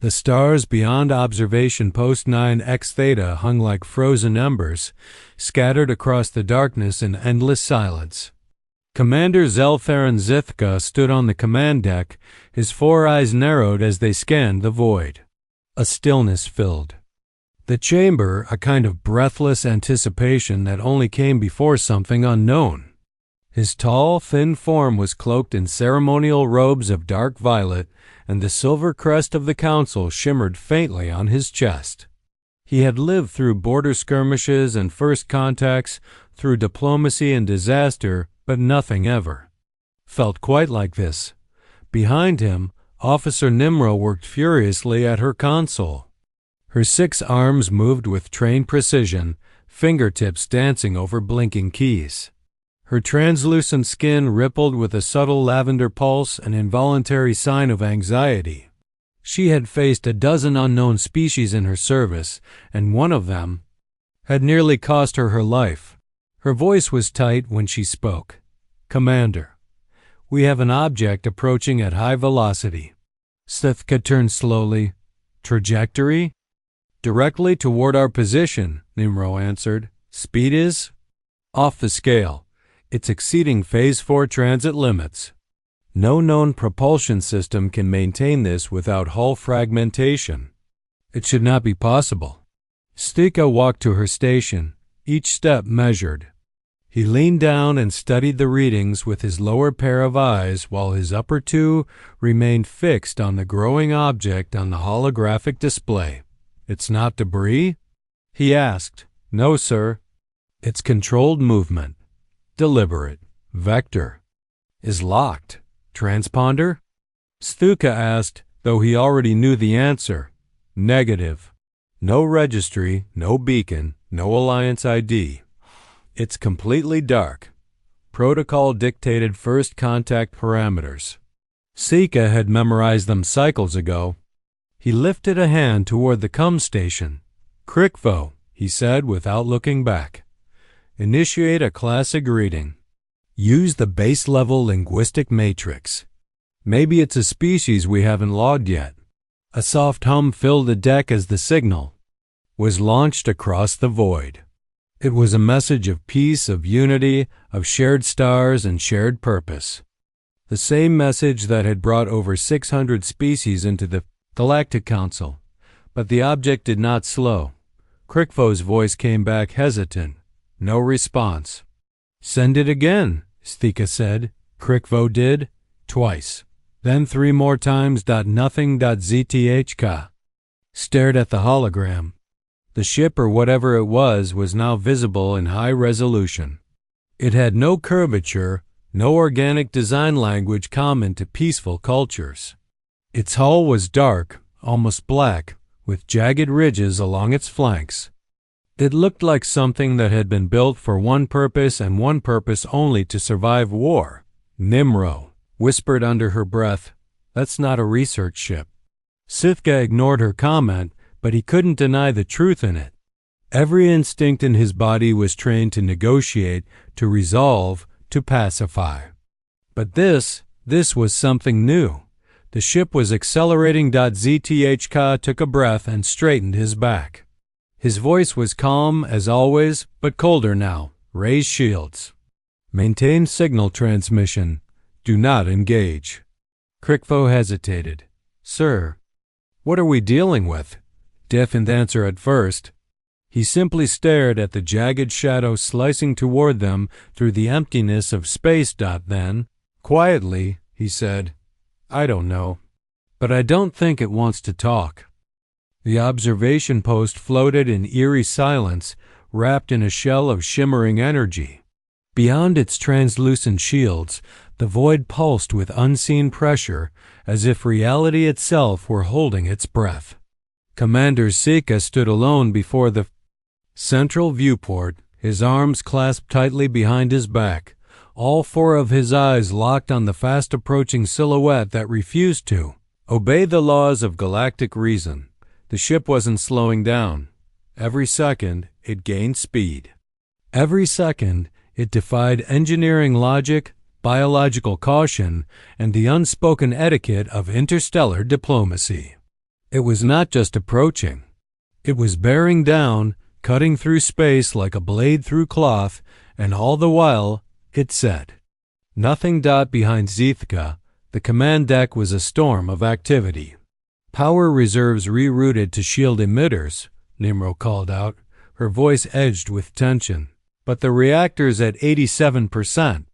The stars beyond observation post 9X Theta hung like frozen embers, scattered across the darkness in endless silence. Commander Zelfarin Zithka stood on the command deck, his four eyes narrowed as they scanned the void. A stillness filled the chamber, a kind of breathless anticipation that only came before something unknown. His tall, thin form was cloaked in ceremonial robes of dark violet, and the silver crest of the Council shimmered faintly on his chest. He had lived through border skirmishes and first contacts, through diplomacy and disaster, but nothing ever felt quite like this. Behind him, Officer Nimro worked furiously at her console. Her 6 arms moved with trained precision, fingertips dancing over blinking keys. Her translucent skin rippled with a subtle lavender pulse, an involuntary sign of anxiety. She had faced a dozen unknown species in her service, and one of them had nearly cost her her life. Her voice was tight when she spoke. "Commander, we have an object approaching at high velocity." Sithka turned slowly. "Trajectory?" "Directly toward our position," Nimro answered. "Speed is off the scale. It's exceeding Phase 4 transit limits. No known propulsion system can maintain this without hull fragmentation. It should not be possible." Stika walked to her station, each step measured. He leaned down and studied the readings with his lower pair of eyes while his upper 2 remained fixed on the growing object on the holographic display. "It's not debris?" he asked. "No, sir. It's controlled movement. Deliberate. Vector. Is locked. Transponder?" Stuka asked, though he already knew the answer. "Negative. No registry, no beacon, no Alliance ID. It's completely dark. Protocol-dictated first contact parameters." Sika had memorized them cycles ago. He lifted a hand toward the CUM station. "Krikvo," he said without looking back. "Initiate a classic reading. Use the base-level linguistic matrix. Maybe it's a species we haven't logged yet." A soft hum filled the deck as the signal was launched across the void. It was a message of peace, of unity, of shared stars and shared purpose. The same message that had brought over 600 species into the Galactic Council. But the object did not slow. Krikvo's voice came back hesitant. No response. "Send it again," Stika said. Krikvo did. Twice. Then 3 more times. Nothing.zthk. Stared at the hologram. The ship, or whatever it was now visible in high resolution. It had no curvature, no organic design language common to peaceful cultures. Its hull was dark, almost black, with jagged ridges along its flanks. It looked like something that had been built for one purpose and one purpose only: to survive war. Nimro whispered under her breath, "That's not a research ship." Sithka ignored her comment, but he couldn't deny the truth in it. Every instinct in his body was trained to negotiate, to resolve, to pacify. But this was something new. The ship was accelerating. ZTHK took a breath and straightened his back. His voice was calm as always, but colder now. "Raise shields. Maintain signal transmission. Do not engage." Krikvo hesitated. "Sir, what are we dealing with?" Didn't answer at first. He simply stared at the jagged shadow slicing toward them through the emptiness of space. Then, quietly, he said, "I don't know, but I don't think it wants to talk." The observation post floated in eerie silence, wrapped in a shell of shimmering energy. Beyond its translucent shields, the void pulsed with unseen pressure, as if reality itself were holding its breath. Commander Sika stood alone before the central viewport, his arms clasped tightly behind his back, all 4 of his eyes locked on the fast-approaching silhouette that refused to obey the laws of galactic reason. The ship wasn't slowing down. Every second, it gained speed. Every second, it defied engineering logic, biological caution, and the unspoken etiquette of interstellar diplomacy. It was not just approaching. It was bearing down, cutting through space like a blade through cloth, and all the while, it said. Nothing. Behind Zithka, the command deck was a storm of activity. Power reserves rerouted to shield emitters, Nimro called out, her voice edged with tension. But the reactor's at 87%.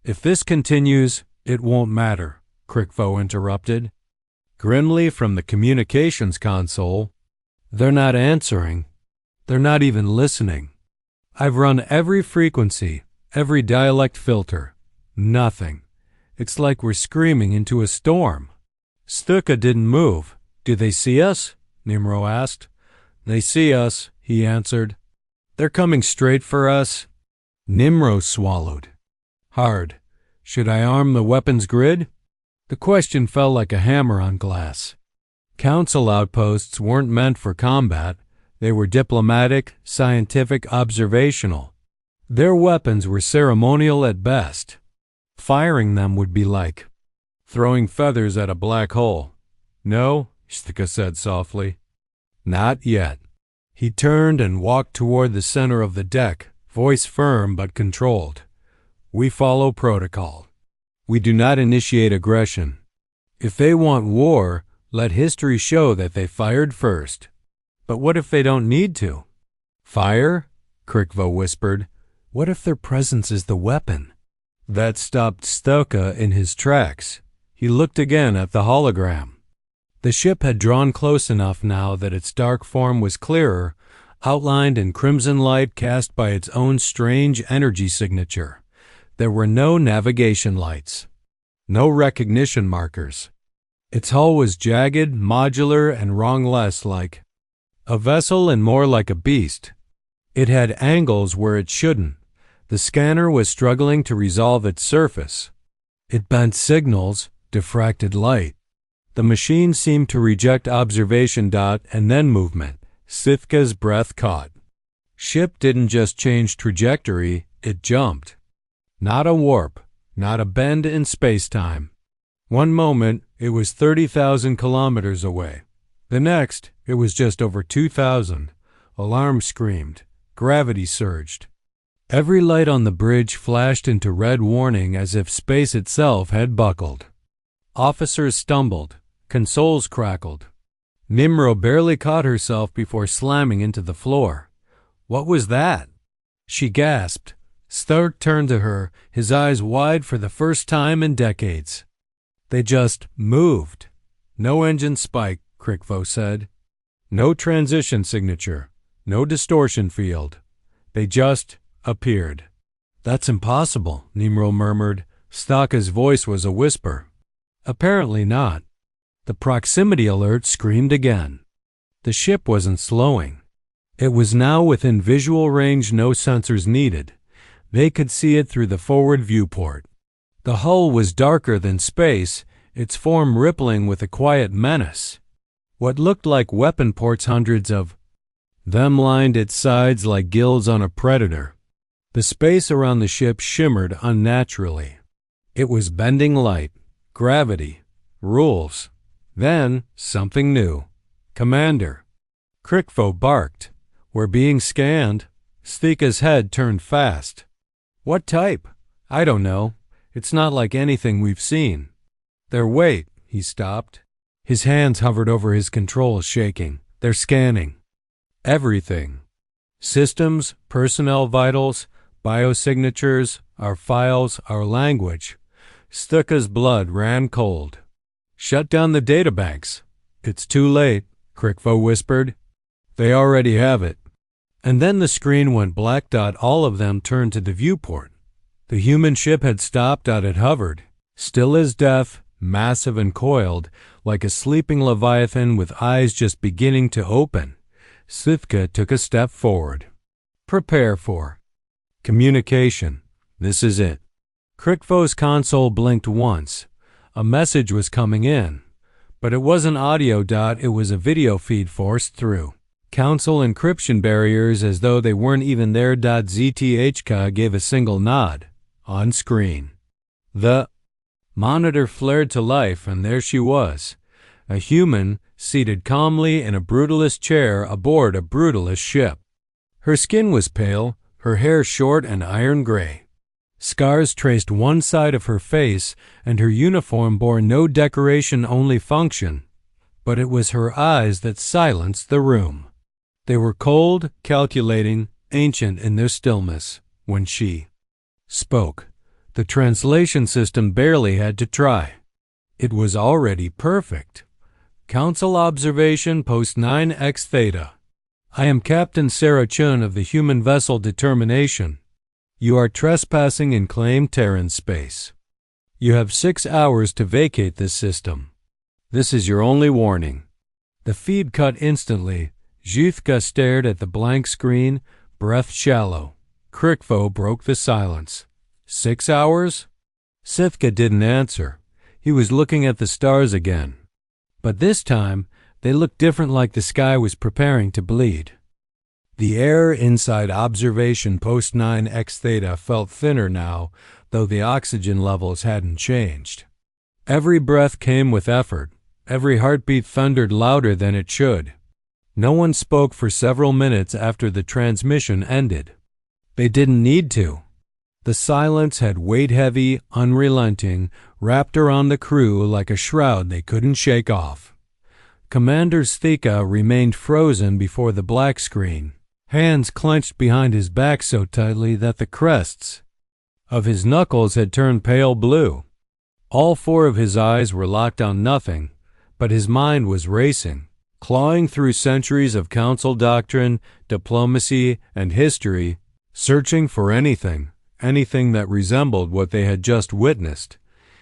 If this continues, it won't matter, Krikvo interrupted. Grimly from the communications console, they're not answering. They're not even listening. I've run every frequency, every dialect filter. Nothing. It's like we're screaming into a storm. Stuka didn't move. Do they see us? Nimro asked. They see us, he answered. They're coming straight for us. Nimro swallowed. Hard. Should I arm the weapons grid? The question fell like a hammer on glass. Council outposts weren't meant for combat. They were diplomatic, scientific, observational. Their weapons were ceremonial at best. Firing them would be like throwing feathers at a black hole. No, Stika said softly. Not yet. He turned and walked toward the center of the deck, voice firm but controlled. We follow protocol. We do not initiate aggression. If they want war, let history show that they fired first. But what if they don't need to? Fire? Krikvo whispered. What if their presence is the weapon? That stopped Stuka in his tracks. He looked again at the hologram. The ship had drawn close enough now that its dark form was clearer, outlined in crimson light cast by its own strange energy signature. There were no navigation lights, no recognition markers. Its hull was jagged, modular, and wrong less like a vessel and more like a beast. It had angles where it shouldn't. The scanner was struggling to resolve its surface. It bent signals, diffracted light. The machine seemed to reject observation. And then movement. Sithka's breath caught. Ship didn't just change trajectory, it jumped. Not a warp, not a bend in space-time. One moment, it was 30,000 kilometers away. The next, it was just over 2,000. Alarm screamed. Gravity surged. Every light on the bridge flashed into red warning as if space itself had buckled. Officers stumbled. Consoles crackled. Nimro barely caught herself before slamming into the floor. What was that? She gasped. Stark turned to her, his eyes wide for the first time in decades. They just moved. No engine spike, Krikvo said. No transition signature. No distortion field. They just appeared. That's impossible, Nimro murmured. Staka's voice was a whisper. Apparently not. The proximity alert screamed again. The ship wasn't slowing. It was now within visual range, no sensors needed. They could see it through the forward viewport. The hull was darker than space, its form rippling with a quiet menace. What looked like weapon ports, hundreds of them lined its sides like gills on a predator. The space around the ship shimmered unnaturally. It was bending light, gravity, rules. Then something new. Commander. Krikvo barked. We're being scanned. Stika's head turned fast. What type? I don't know. It's not like anything we've seen. Their weight. He stopped. His hands hovered over his controls, shaking. They're scanning. Everything. Systems, personnel vitals, biosignatures, our files, our language. Stuka's blood ran cold. Shut down the databanks. It's too late, Krikvo whispered. They already have it. And then the screen went black. All of them turned to the viewport. The human ship had stopped. It hovered, still as death, massive and coiled, like a sleeping leviathan with eyes just beginning to open. Sithka took a step forward. Prepare for communication. This is it. Krikvo's console blinked once. A message was coming in. But it wasn't audio. It was a video feed forced through Council encryption barriers as though they weren't even there. ZTHK gave a single nod. On screen. The monitor flared to life, and there she was. a human seated calmly in a brutalist chair aboard a brutalist ship. Her skin was pale, her hair short and iron gray. Scars traced one side of her face, and her uniform bore no decoration, only function. But it was her eyes that silenced the room. They were cold, calculating, ancient in their stillness. When she spoke, the translation system barely had to try. It was already perfect. Council observation post 9X Theta. I am Captain Sarah Chun of the human vessel Determination. You are trespassing in claimed Terran space. You have 6 hours to vacate this system. This is your only warning. The feed cut instantly. Zhuthka stared at the blank screen, breath shallow. Krikvo broke the silence. 6 hours? Sithka didn't answer. He was looking at the stars again. But this time, they looked different, like the sky was preparing to bleed. The air inside observation post 9X Theta felt thinner now, though the oxygen levels hadn't changed. Every breath came with effort. Every heartbeat thundered louder than it should. No one spoke for several minutes after the transmission ended. They didn't need to. The silence had weighed heavy, unrelenting, wrapped around the crew like a shroud they couldn't shake off. Commander Sthika remained frozen before the black screen, hands clenched behind his back so tightly that the crests of his knuckles had turned pale blue. All 4 of his eyes were locked on nothing, but his mind was racing, clawing through centuries of council doctrine, diplomacy, and history, searching for anything that resembled what they had just witnessed.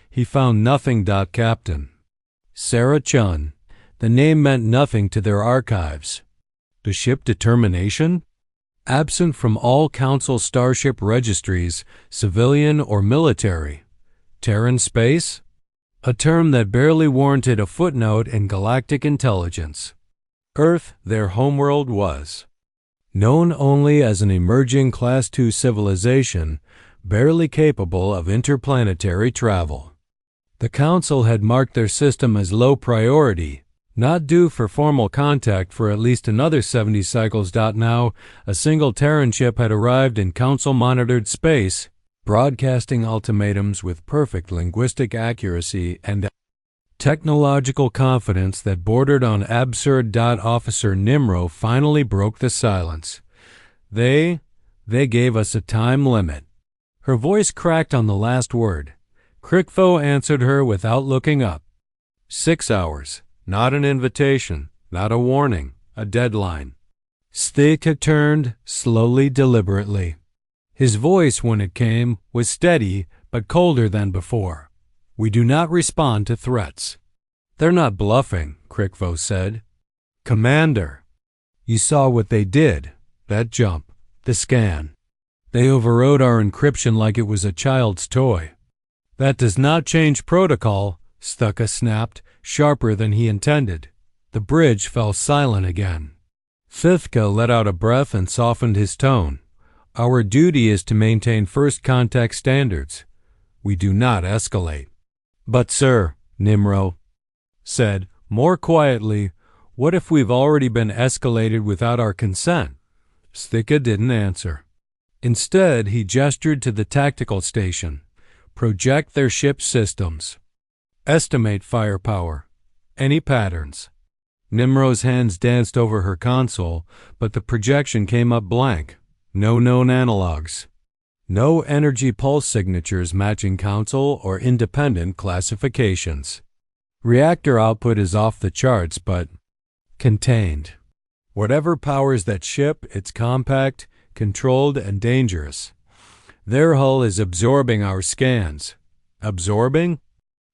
He found nothing. Captain Sarah Chun. The name meant nothing to their archives. The ship Determination? Absent from all Council starship registries, civilian or military. Terran space? A term that barely warranted a footnote in galactic intelligence. Earth, their homeworld, was known only as an emerging Class II civilization, barely capable of interplanetary travel. The Council had marked their system as low priority, not due for formal contact for at least another 70 cycles. Now, a single Terran ship had arrived in Council-monitored space, broadcasting ultimatums with perfect linguistic accuracy and technological confidence that bordered on absurd. Officer Nimro finally broke the silence. They gave us a time limit. Her voice cracked on the last word. Krikvo answered her without looking up. 6 hours. Not an invitation, not a warning, a deadline. Sthika turned, slowly, deliberately. His voice, when it came, was steady, but colder than before. We do not respond to threats. They're not bluffing, Krikvo said. Commander, you saw what they did, that jump, the scan. They overrode our encryption like it was a child's toy. That does not change protocol, Sthika snapped, sharper than he intended. The bridge fell silent again. Sithka let out a breath and softened his tone. Our duty is to maintain first contact standards. We do not escalate. But sir, Nimro said, more quietly, what if we've already been escalated without our consent? Sthika didn't answer. Instead, he gestured to the tactical station. Project their ship's systems. Estimate firepower. Any patterns. Nimro's hands danced over her console, but the projection came up blank. No known analogs. No energy pulse signatures matching Council or independent classifications. Reactor output is off the charts, but contained. Whatever powers that ship, it's compact, controlled, and dangerous. Their hull is absorbing our scans. Absorbing?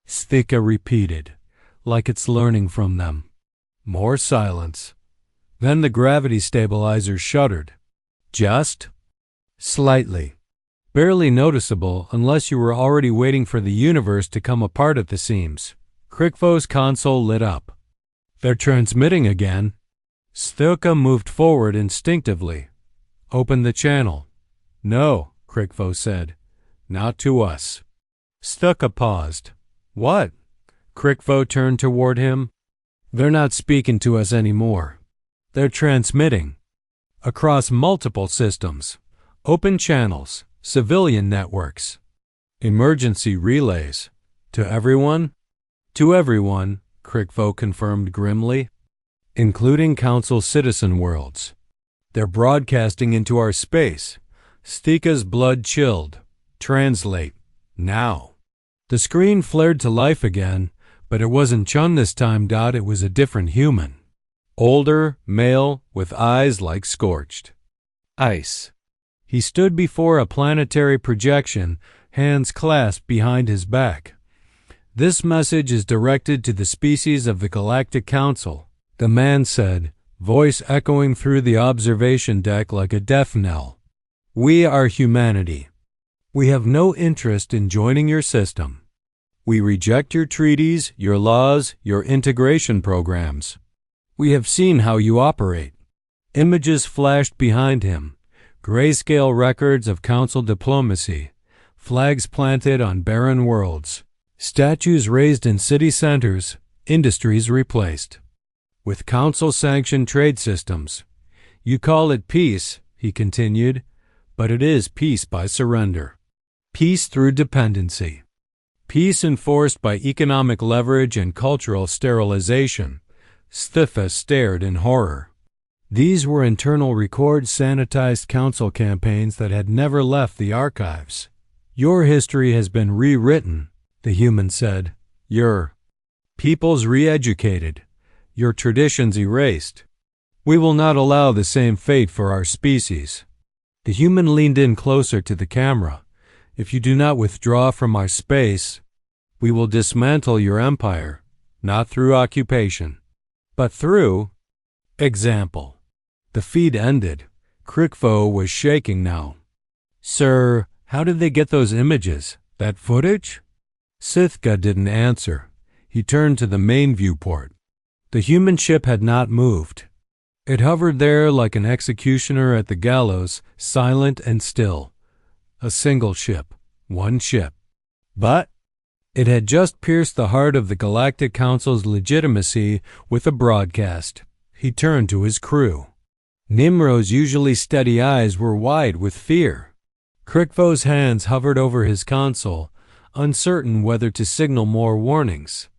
Sthika repeated, like it's learning from them. More silence. Then the gravity stabilizer shuddered. Just? Slightly. Barely noticeable unless you were already waiting for the universe to come apart at the seams. Krikvo's console lit up. They're transmitting again. Sthika moved forward instinctively. Open the channel. No, Krikvo said. Not to us. Sthika paused. What? Krikvo turned toward him. They're not speaking to us anymore. They're transmitting across multiple systems, open channels, civilian networks, emergency relays. To everyone? To everyone, Krikvo confirmed grimly, including Council citizen worlds. They're broadcasting into our space. Stika's blood chilled. Translate. Now. The screen flared to life again, but it wasn't Chun this time. It was a different human. Older, male, with eyes like scorched ice. He stood before a planetary projection, hands clasped behind his back. This message is directed to the species of the Galactic Council, the man said, voice echoing through the observation deck like a death knell. We are humanity. We have no interest in joining your system. We reject your treaties, your laws, your integration programs. We have seen how you operate. Images flashed behind him, grayscale records of Council diplomacy, flags planted on barren worlds, statues raised in city centers, industries replaced. With Council-sanctioned trade systems. You call it peace, he continued, but it is peace by surrender. Peace through dependency. Peace enforced by economic leverage and cultural sterilization. Stitha stared in horror. These were internal record sanitized Council campaigns that had never left the archives. Your history has been rewritten, the human said. Your peoples re-educated. Your traditions erased. We will not allow the same fate for our species. The human leaned in closer to the camera. If you do not withdraw from our space, we will dismantle your empire, not through occupation, but through example. The feed ended. Krikvo was shaking now. Sir, how did they get those images? That footage? Sithka didn't answer. He turned to the main viewport. The human ship had not moved. It hovered there like an executioner at the gallows, silent and still. A single ship, one ship. But it had just pierced the heart of the Galactic Council's legitimacy with a broadcast. He turned to his crew. Nimro's usually steady eyes were wide with fear. Krikvo's hands hovered over his console, uncertain whether to signal more warnings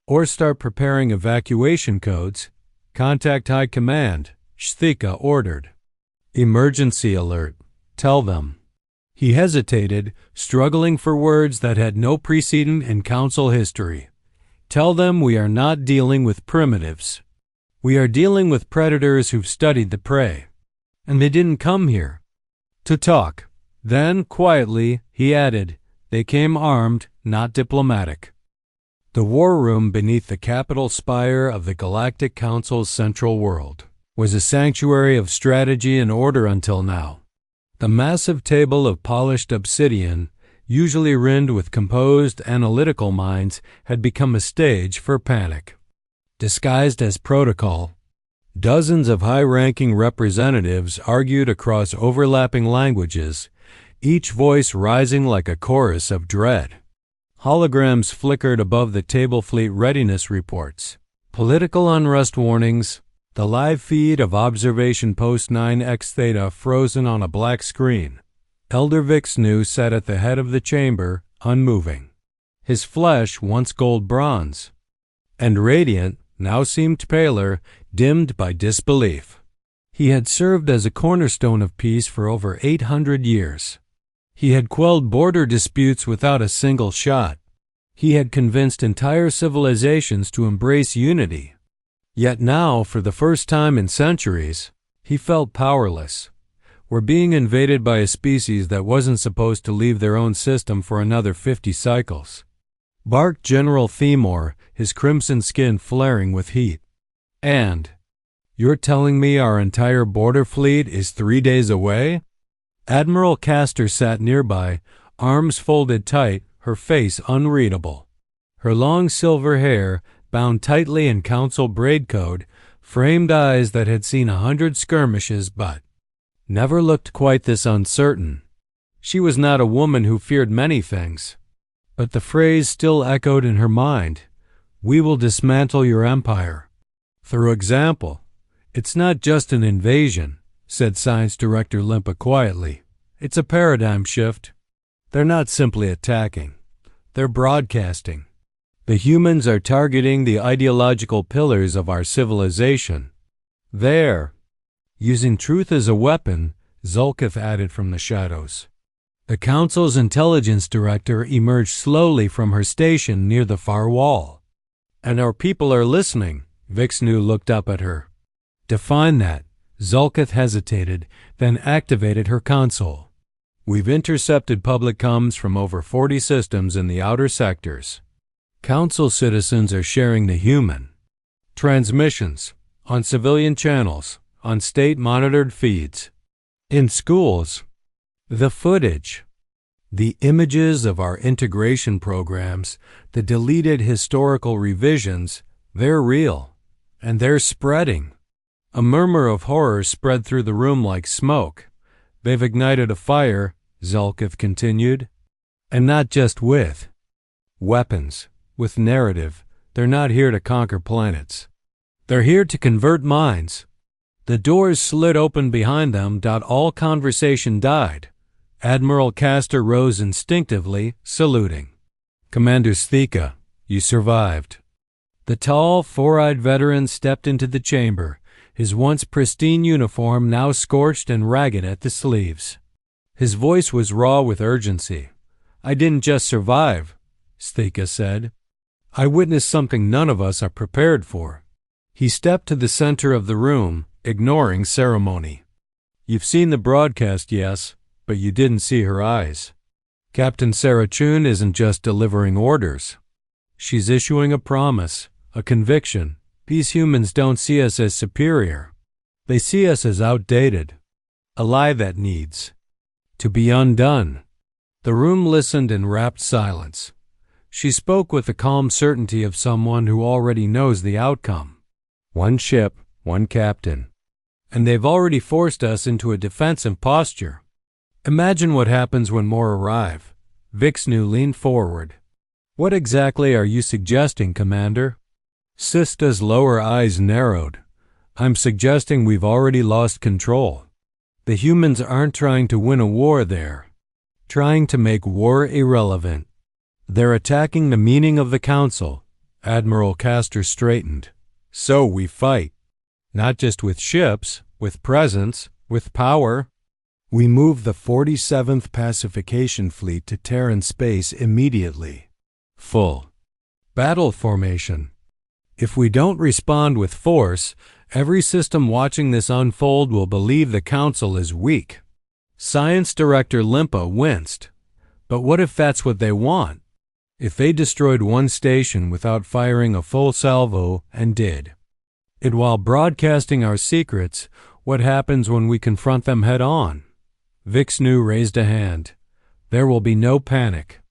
or start preparing evacuation codes. Contact High Command, Sthika ordered. Emergency alert. Tell them. He hesitated, struggling for words that had no precedent in Council history. Tell them we are not dealing with primitives. We are dealing with predators who've studied the prey. And they didn't come here to talk. Then, quietly, he added, they came armed, not diplomatic. The war room beneath the capital spire of the Galactic Council's central world was a sanctuary of strategy and order until now. The massive table of polished obsidian, usually rimmed with composed analytical minds, had become a stage for panic. Disguised as protocol, dozens of high-ranking representatives argued across overlapping languages, each voice rising like a chorus of dread. Holograms flickered above the table fleet readiness reports, political unrest warnings, the live feed of observation post 9X Theta frozen on a black screen. Elder Vixnu sat at the head of the chamber, unmoving. His flesh, once gold bronze, and radiant, now seemed paler, dimmed by disbelief. He had served as a cornerstone of peace for over 800 years. He had quelled border disputes without a single shot. He had convinced entire civilizations to embrace unity. Yet now, for the first time in centuries, he felt powerless. We're being invaded by a species that wasn't supposed to leave their own system for another 50 cycles. Barked General Themor, his crimson skin flaring with heat. And you're telling me our entire border fleet is 3 days away? Admiral Castor sat nearby, arms folded tight, her face unreadable. Her long silver hair, bound tightly in council braid code, framed eyes that had seen 100 skirmishes but never looked quite this uncertain. She was not a woman who feared many things, but the phrase still echoed in her mind. We will dismantle your empire, Through example. It's not just an invasion, said Science Director Limpa quietly. It's a paradigm shift. They're not simply attacking. They're broadcasting. The humans are targeting the ideological pillars of our civilization. They're using truth as a weapon, Zulkith added from the shadows. The Council's intelligence director emerged slowly from her station near the far wall. And our people are listening. Vixnu looked up at her. Define that. Zulkith hesitated, then activated her console. We've intercepted public comms from over 40 systems in the outer sectors. Council citizens are sharing the human transmissions on civilian channels, on state-monitored feeds, in schools. The footage, the images of our integration programs, the deleted historical revisions, they're real, and they're spreading. A murmur of horror spread through the room like smoke. They've ignited a fire, Zulkith continued, and not just with weapons, with narrative. They're not here to conquer planets. They're here to convert minds. The doors slid open behind them. All conversation died. Admiral Castor rose instinctively, saluting. Commander Sthika, you survived. The tall, four-eyed veteran stepped into the chamber, his once pristine uniform now scorched and ragged at the sleeves. His voice was raw with urgency. I didn't just survive, Sthika said. I witnessed something none of us are prepared for. He stepped to the center of the room, ignoring ceremony. You've seen the broadcast, yes, but you didn't see her eyes. Captain Sarachun isn't just delivering orders. She's issuing a promise, a conviction. These humans don't see us as superior. They see us as outdated. A lie that needs to be undone. The room listened in rapt silence. She spoke with the calm certainty of someone who already knows the outcome. One ship, one captain. And they've already forced us into a defensive posture. Imagine what happens when more arrive. Vixnu leaned forward. What exactly are you suggesting, Commander? Sista's lower eyes narrowed. I'm suggesting we've already lost control. The humans aren't trying to win a war there. Trying to make war irrelevant. They're attacking the meaning of the Council. Admiral Castor straightened. So we fight. Not just with ships, with presence, with power. We move the 47th Pacification Fleet to Terran space immediately. Full battle formation. If we don't respond with force, every system watching this unfold will believe the Council is weak. Science Director Limpa winced. But what if that's what they want? If they destroyed one station without firing a full salvo and did it while broadcasting our secrets, what happens when we confront them head-on? Vixnu raised a hand. There will be no panic.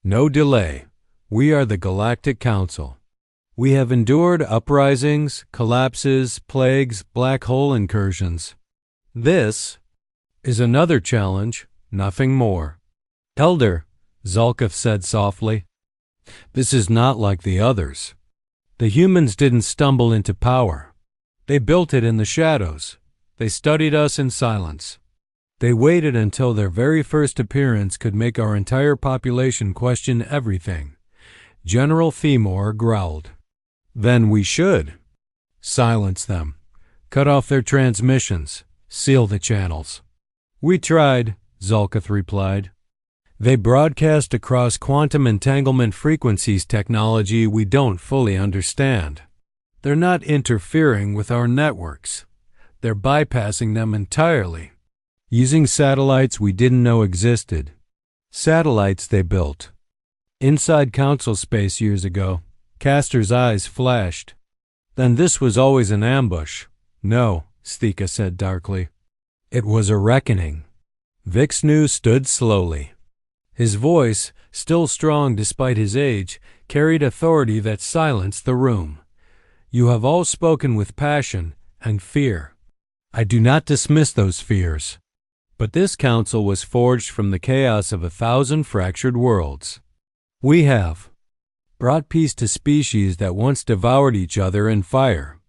No delay. We are the Galactic Council. We have endured uprisings, collapses, plagues, black hole incursions. This is another challenge, nothing more. Elder, Zulkith said softly, this is not like the others. The humans didn't stumble into power. They built it in the shadows. They studied us in silence. They waited until their very first appearance could make our entire population question everything. General Themor growled. Then we should silence them, cut off their transmissions, seal the channels. We tried, Zulkith replied. They broadcast across quantum entanglement frequencies technology we don't fully understand. They're not interfering with our networks. They're bypassing them entirely, using satellites we didn't know existed. Satellites they built. Inside Council space years ago. Castor's eyes flashed. Then this was always an ambush. No, Sthika said darkly. It was a reckoning. Vixnu stood slowly. His voice, still strong despite his age, carried authority that silenced the room. You have all spoken with passion and fear. I do not dismiss those fears. But this council was forged from the chaos of 1,000 fractured worlds. We have brought peace to species that once devoured each other in fire.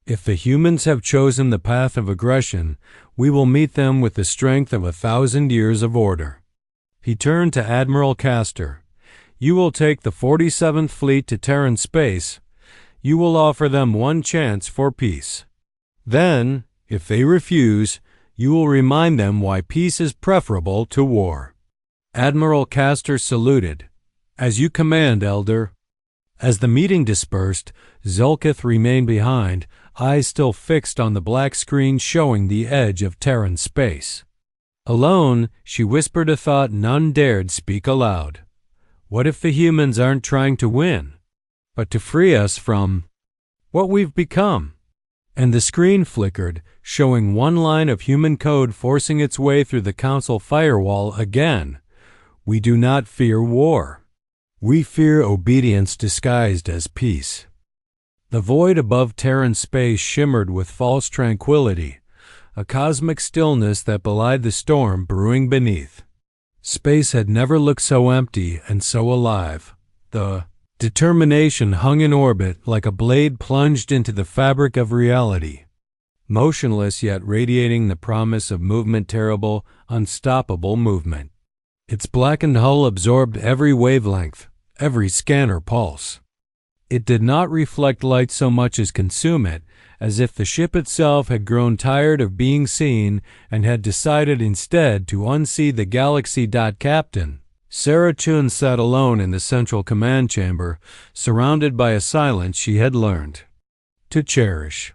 If the humans have chosen the path of aggression, we will meet them with the strength of 1,000 years of order. He turned to Admiral Castor. You will take the 47th Fleet to Terran space. You will offer them one chance for peace. Then, if they refuse, you will remind them why peace is preferable to war. Admiral Castor saluted. As you command, Elder. As the meeting dispersed, Zelkith remained behind, eyes still fixed on the black screen showing the edge of Terran space. Alone, she whispered a thought none dared speak aloud. What if the humans aren't trying to win, but to free us from what we've become? And the screen flickered, showing one line of human code forcing its way through the Council firewall again. We do not fear war. We fear obedience disguised as peace. The void above Terran space shimmered with false tranquility, a cosmic stillness that belied the storm brewing beneath. Space had never looked so empty and so alive. The determination hung in orbit like a blade plunged into the fabric of reality, motionless yet radiating the promise of movement, terrible, unstoppable movement. Its blackened hull absorbed every wavelength, every scanner pulse. It did not reflect light so much as consume it, as if the ship itself had grown tired of being seen and had decided instead to unsee the galaxy. Captain Sarah Chun sat alone in the central command chamber, surrounded by a silence she had learned to cherish.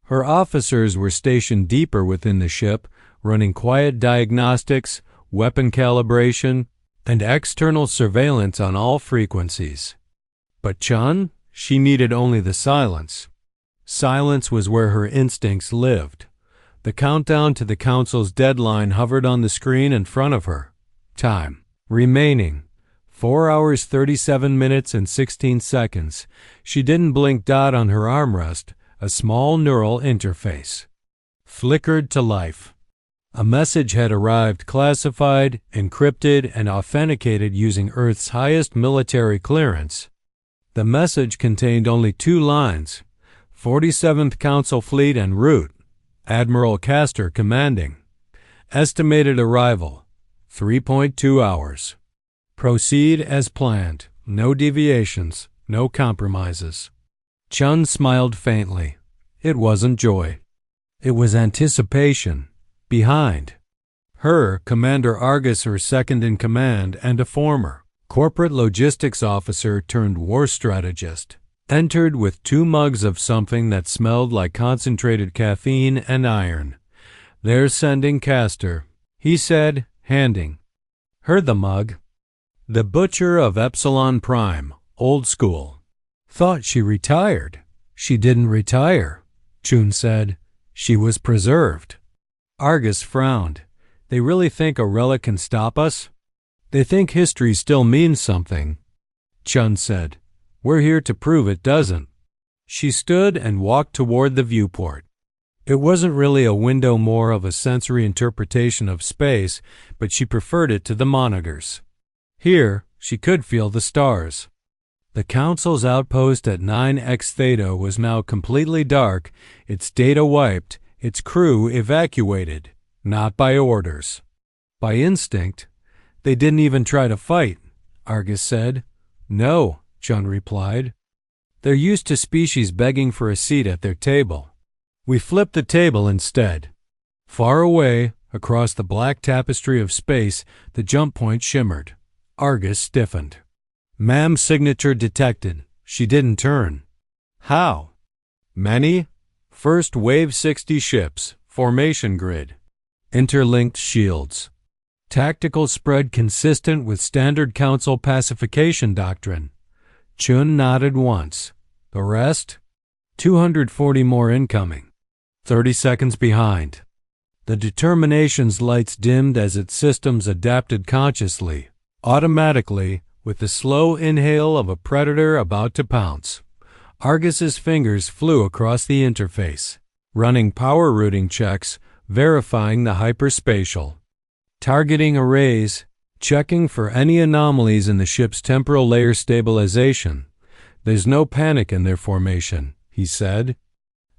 Her officers were stationed deeper within the ship, running quiet diagnostics, weapon calibration, and external surveillance on all frequencies. But Chun? She needed only the silence. Silence was where her instincts lived. The countdown to the Council's deadline hovered on the screen in front of her. Time remaining 4 hours 37 minutes and 16 seconds. She didn't blink. On her armrest, a small neural interface flickered to life. A message had arrived, classified, encrypted, and authenticated using Earth's highest military clearance. The message contained only 2 lines. 47th Council Fleet en route. Admiral Castor commanding. Estimated arrival 3.2 hours. Proceed as planned. No deviations, no compromises. Chun smiled faintly. It wasn't joy. It was anticipation. Behind her, Commander Argus, her second in command and a former corporate logistics officer turned war strategist, entered with 2 mugs of something that smelled like concentrated caffeine and iron. They're sending Castor, he said, handing her the mug. The butcher of Epsilon Prime, old school. Thought she retired. She didn't retire, Chun said. She was preserved. Argus frowned. They really think a relic can stop us? They think history still means something, Chun said. We're here to prove it doesn't. She stood and walked toward the viewport. It wasn't really a window, more of a sensory interpretation of space, but she preferred it to the monitors. Here, she could feel the stars. The Council's outpost at 9X Theta was now completely dark, its data wiped, its crew evacuated, not by orders. By instinct. They didn't even try to fight, Argus said. No, Chun replied. They're used to species begging for a seat at their table. We flipped the table instead. Far away, across the black tapestry of space, the jump point shimmered. Argus stiffened. Ma'am signature detected. She didn't turn. How? Many? First wave 60 ships, formation grid. Interlinked shields. Tactical spread consistent with standard Council pacification doctrine. Chun nodded once. The rest? 240 more incoming. 30 seconds behind. The Determination's lights dimmed as its systems adapted consciously, automatically, with the slow inhale of a predator about to pounce. Argus's fingers flew across the interface, running power routing checks, verifying the hyperspatial. Targeting arrays, checking for any anomalies in the ship's temporal layer stabilization. There's no panic in their formation, he said.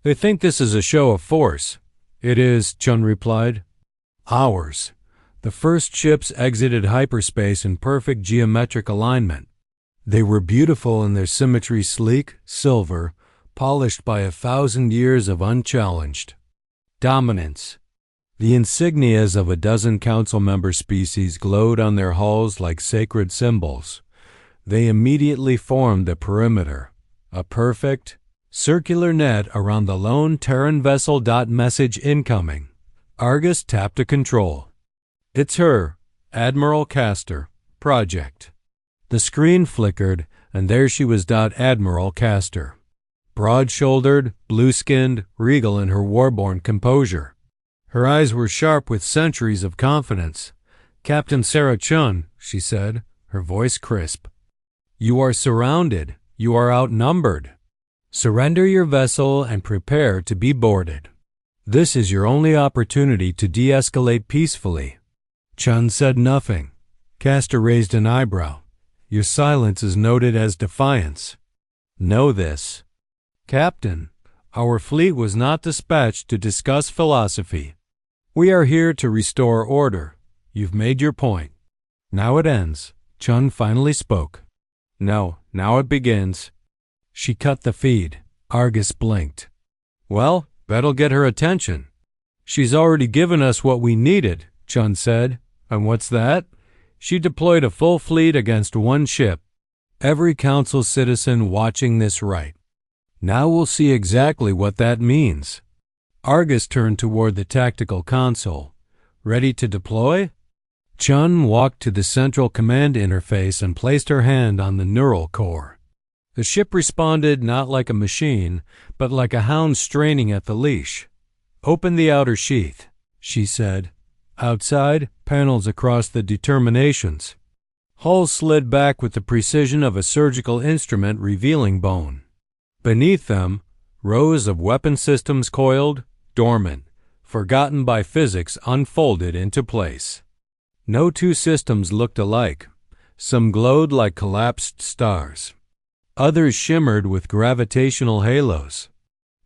They think this is a show of force. It is, Chun replied. Ours. The first ships exited hyperspace in perfect geometric alignment. They were beautiful in their symmetry, sleek, silver, polished by 1,000 years of unchallenged dominance. The insignias of a dozen council member species glowed on their hulls like sacred symbols. They immediately formed a perimeter, a perfect, circular net around the lone Terran vessel. Message incoming. Argus tapped to control. It's her, Admiral Castor. Project. The screen flickered, and there she was. Admiral Castor. Broad-shouldered, blue-skinned, regal in her war-born composure. Her eyes were sharp with centuries of confidence. Captain Sarah Chun, she said, her voice crisp. You are surrounded. You are outnumbered. Surrender your vessel and prepare to be boarded. This is your only opportunity to de-escalate peacefully. Chun said nothing. Castor raised an eyebrow. Your silence is noted as defiance. Know this. Captain, our fleet was not dispatched to discuss philosophy. We are here to restore order. You've made your point. Now it ends. Chun finally spoke. No, now it begins. She cut the feed. Argus blinked. Well, that'll get her attention. She's already given us what we needed, Chun said. And what's that? She deployed a full fleet against one ship. Every council citizen watching this right. Now we'll see exactly what that means. Argus turned toward the tactical console. Ready to deploy? Chun walked to the central command interface and placed her hand on the neural core. The ship responded not like a machine, but like a hound straining at the leash. Open the outer sheath, she said. Outside, panels across the determinations. Hulls slid back with the precision of a surgical instrument revealing bone. Beneath them, rows of weapon systems coiled, dormant, forgotten by physics, unfolded into place. No two systems looked alike. Some glowed like collapsed stars. Others shimmered with gravitational halos.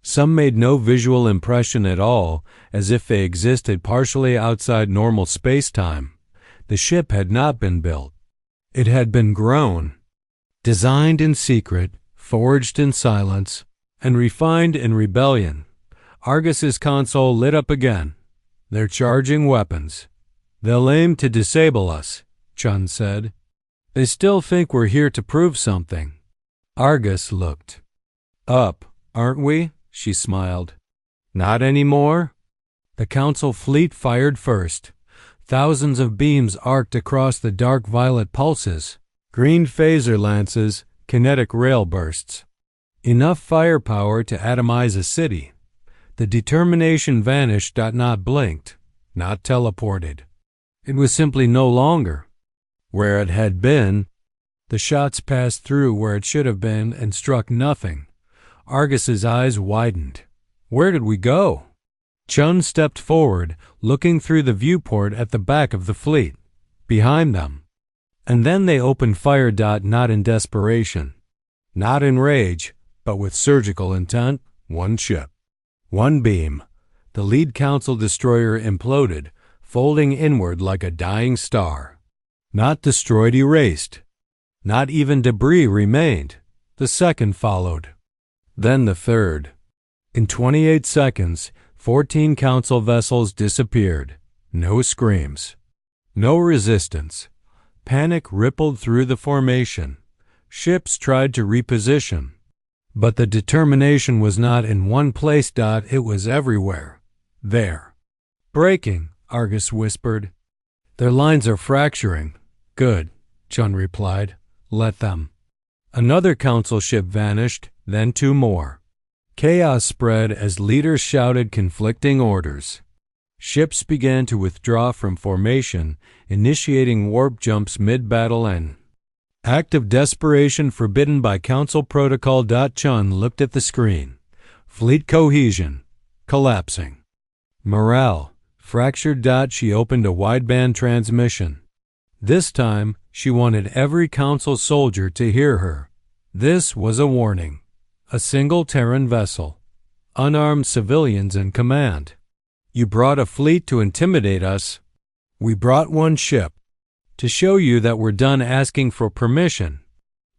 Some made no visual impression at all, as if they existed partially outside normal space-time. The ship had not been built. It had been grown. Designed in secret, forged in silence, and refined in rebellion. Argus's console lit up again. They're charging weapons. They'll aim to disable us, Chun said. They still think we're here to prove something. Argus looked. Up, aren't we? She smiled. Not anymore? The council fleet fired first. Thousands of beams arced across the dark violet pulses. Green phaser lances, kinetic rail bursts. Enough firepower to atomize a city. The determination vanished, not blinked, not teleported. It was simply no longer. Where it had been, the shots passed through where it should have been and struck nothing. Argus's eyes widened. Where did we go? Chun stepped forward, looking through the viewport at the back of the fleet, behind them. And then they opened fire. Not in desperation, not in rage, but with surgical intent. One ship, one beam. The lead council destroyer imploded, folding inward like a dying star. Not destroyed, erased. Not even debris remained. The second followed. Then the third. In 28 seconds, 14 council vessels disappeared. No screams. No resistance. Panic rippled through the formation. Ships tried to reposition. But the determination was not in one place. It was everywhere. There. Breaking, Argus whispered. Their lines are fracturing. Good, Chun replied. Let them. Another council ship vanished, then two more. Chaos spread as leaders shouted conflicting orders. Ships began to withdraw from formation, initiating warp jumps mid-battle and act of desperation forbidden by Council Protocol. Chun looked at the screen. Fleet cohesion. Collapsing. Morale. Fractured. She opened a wideband transmission. This time, she wanted every Council soldier to hear her. This was a warning. A single Terran vessel. unarmed civilians in command. You brought a fleet to intimidate us. We brought one ship to show you that we're done asking for permission."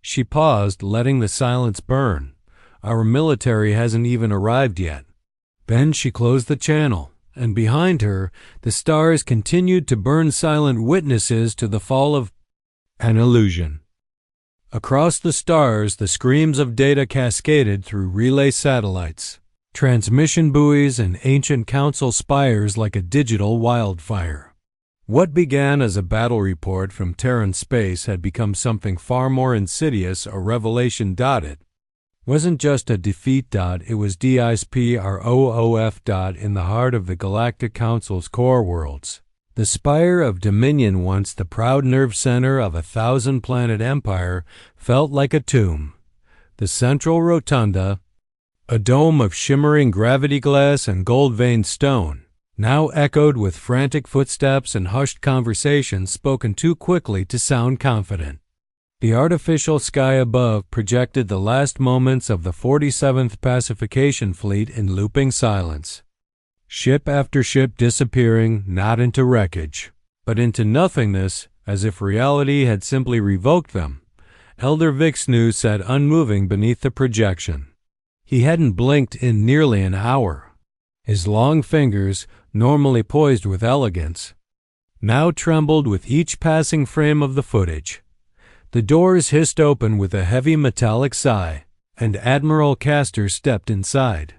She paused, letting the silence burn. "Our military hasn't even arrived yet." Then she closed the channel, and behind her, the stars continued to burn, silent witnesses to the fall of an illusion. Across the stars, the screams of data cascaded through relay satellites, transmission buoys, and ancient council spires like a digital wildfire. What began as a battle report from Terran space had become something far more insidious. A revelation. It wasn't just a defeat. It was DISPROOF. In the heart of the Galactic Council's core worlds. The Spire of Dominion, once the proud nerve center of a 1,000-planet empire, felt like a tomb. The central rotunda, a dome of shimmering gravity glass and gold-veined stone, now echoed with frantic footsteps and hushed conversations spoken too quickly to sound confident. The artificial sky above projected the last moments of the 47th Pacification Fleet in looping silence. Ship after ship disappearing, not into wreckage, but into nothingness, as if reality had simply revoked them. Elder Vixnu sat unmoving beneath the projection. He hadn't blinked in nearly an hour. His long fingers, normally poised with elegance, now trembled with each passing frame of the footage. The doors hissed open with a heavy metallic sigh, and Admiral Castor stepped inside.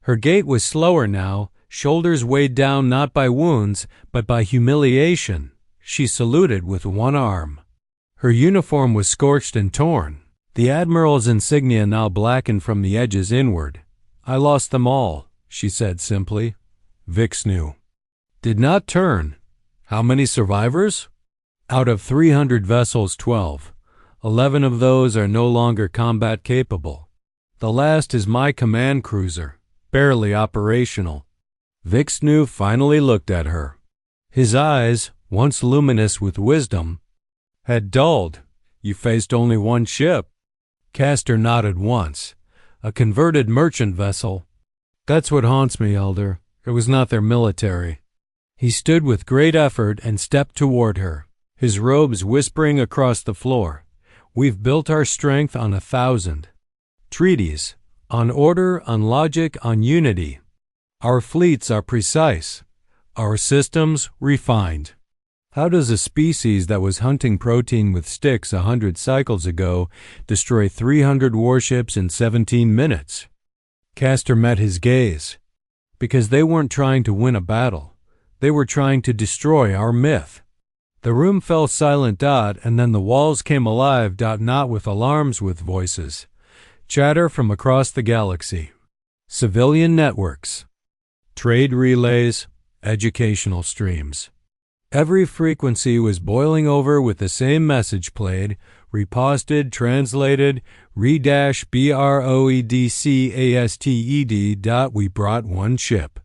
Her gait was slower now, shoulders weighed down not by wounds, but by humiliation. She saluted with one arm. Her uniform was scorched and torn, the Admiral's insignia now blackened from the edges inward. "I lost them all," she said simply. Vixnu did not turn. "How many survivors?" "Out of 300 vessels, 12. 11 of those are no longer combat capable. The last is my command cruiser, barely operational." Vixnu finally looked at her. His eyes, once luminous with wisdom, had dulled. "You faced only one ship." Castor nodded once. "A converted merchant vessel." "That's what haunts me, Elder. It was not their military." He stood with great effort and stepped toward her, his robes whispering across the floor. "We've built our strength on 1,000 treaties, on order, on logic, on unity. Our fleets are precise, our systems refined. How does a species that was hunting protein with sticks 100 cycles ago destroy 300 warships in 17 minutes? Castor met his gaze. "Because they weren't trying to win a battle. They were trying to destroy our myth." The room fell silent. And then the walls came alive. Not with alarms, with voices. Chatter from across the galaxy. Civilian networks. Trade relays, educational streams. Every frequency was boiling over with the same message played, reposted, translated, _broadcasted. "We brought one ship.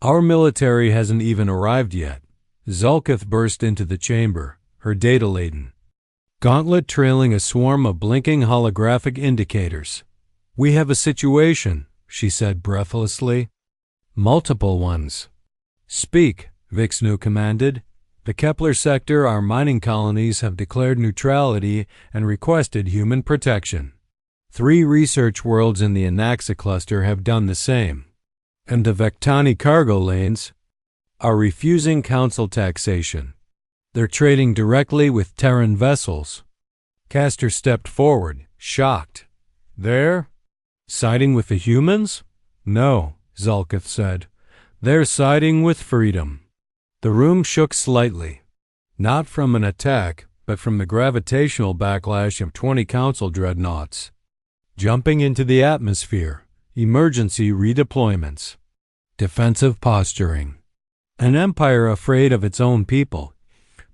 Our military hasn't even arrived yet." Zulkith burst into the chamber, her data laden gauntlet trailing a swarm of blinking holographic indicators. "We have a situation," she said breathlessly. "Multiple ones." "Speak," Vixnu commanded. "The Kepler sector, our mining colonies, have declared neutrality and requested human protection. 3 research worlds in the Anaxa cluster have done the same. And the Vectani cargo lanes are refusing council taxation. They're trading directly with Terran vessels." Castor stepped forward, shocked. "They're siding with the humans?" "No," Zulkith said. "They're siding with freedom." The room shook slightly, not from an attack, but from the gravitational backlash of 20 council dreadnoughts jumping into the atmosphere. Emergency redeployments. Defensive posturing. An empire afraid of its own people.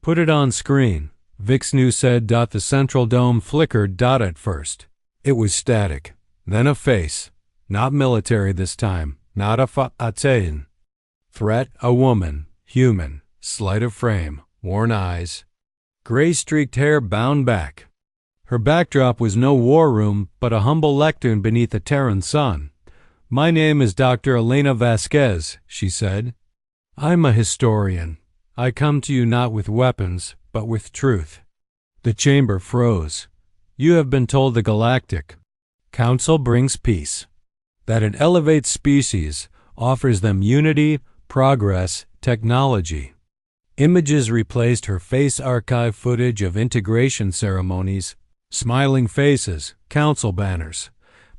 "Put it on screen," Vixnu said. The central dome flickered. At first it was static, then a face. Not military this time, not a Fa'atein. Threat, a woman, human, slight of frame, worn eyes, gray-streaked hair bound back. Her backdrop was no war room, but a humble lectern beneath a Terran sun. My name is Dr. Elena Vasquez, she said. I'm a historian. I come to you not with weapons, but with truth. The chamber froze. You have been told the Galactic Council brings peace, that it elevates species, offers them unity, progress, technology. Images replaced her face archive footage of integration ceremonies, smiling faces, council banners.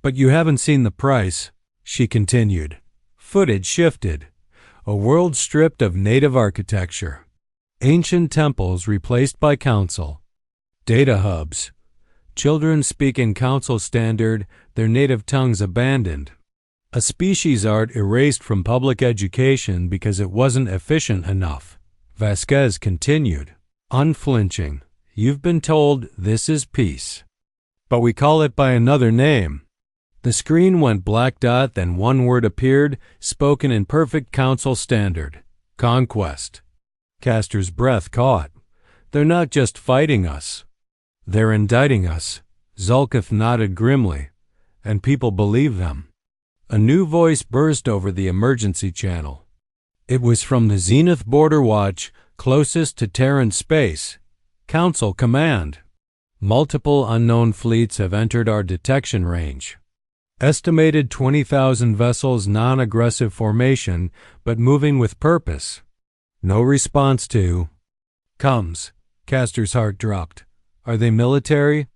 But you haven't seen the price, she continued. Footage shifted. A world stripped of native architecture. Ancient temples replaced by council. Data hubs. Children speak in council standard, their native tongues abandoned. A species art erased from public education because it wasn't efficient enough. Vasquez continued, unflinching. You've been told this is peace. But we call it by another name. The screen went black dot, then one word appeared, spoken in perfect council standard. Conquest. Castor's breath caught. They're not just fighting us. They're indicting us. Zulkith nodded grimly, and people believe them. A new voice burst over the emergency channel. It was from the Zenith Border Watch, closest to Terran space. Council command. Multiple unknown fleets have entered our detection range. Estimated 20,000 vessels, non-aggressive formation, but moving with purpose. No response to. Comes. Castor's heart dropped. Are they military?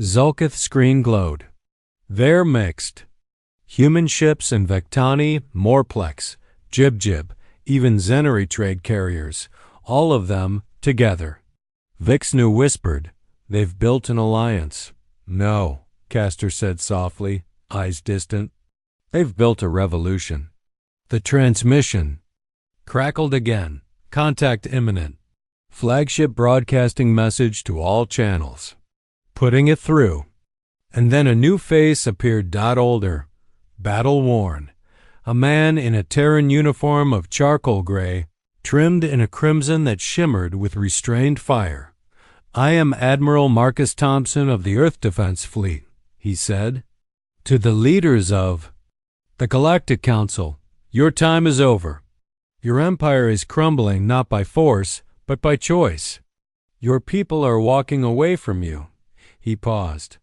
Zulkith's screen glowed. They're mixed. Human ships and Vectani, Morplex, Jib-Jib, even Zenari trade carriers, all of them together. Vixnu whispered, they've built an alliance. No, Castor said softly, eyes distant. They've built a revolution. The transmission crackled again. Contact imminent. Flagship broadcasting message to all channels. Putting it through. And then a new face appeared. Older, battle-worn. A man in a Terran uniform of charcoal gray, trimmed in a crimson that shimmered with restrained fire. I am Admiral Marcus Thompson of the Earth Defense Fleet, he said. To the leaders of the Galactic Council, your time is over. Your empire is crumbling not by force, but by choice. Your people are walking away from you. He paused.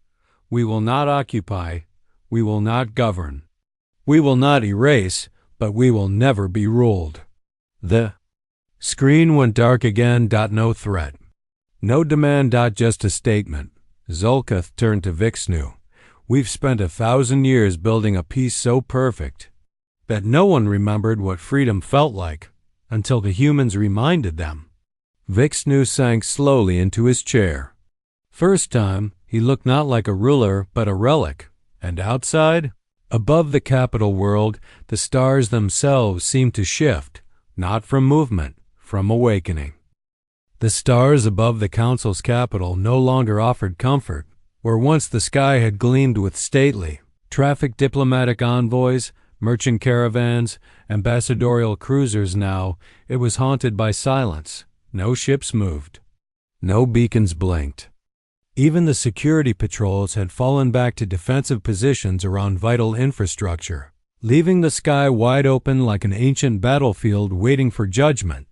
We will not occupy. We will not govern. We will not erase, but we will never be ruled. The screen went dark again. No threat. No demand. Just a statement. Zulkith turned to Vixnu. We've spent 1,000 years building a peace so perfect that no one remembered what freedom felt like until the humans reminded them. Vixnu sank slowly into his chair. First time, he looked not like a ruler but a relic, and outside, above the capital world, the stars themselves seemed to shift, not from movement, from awakening. The stars above the council's capital no longer offered comfort. Where once the sky had gleamed with stately, traffic diplomatic envoys, merchant caravans, ambassadorial cruisers, now it was haunted by silence. No ships moved. No beacons blinked. Even the security patrols had fallen back to defensive positions around vital infrastructure, leaving the sky wide open like an ancient battlefield waiting for judgment.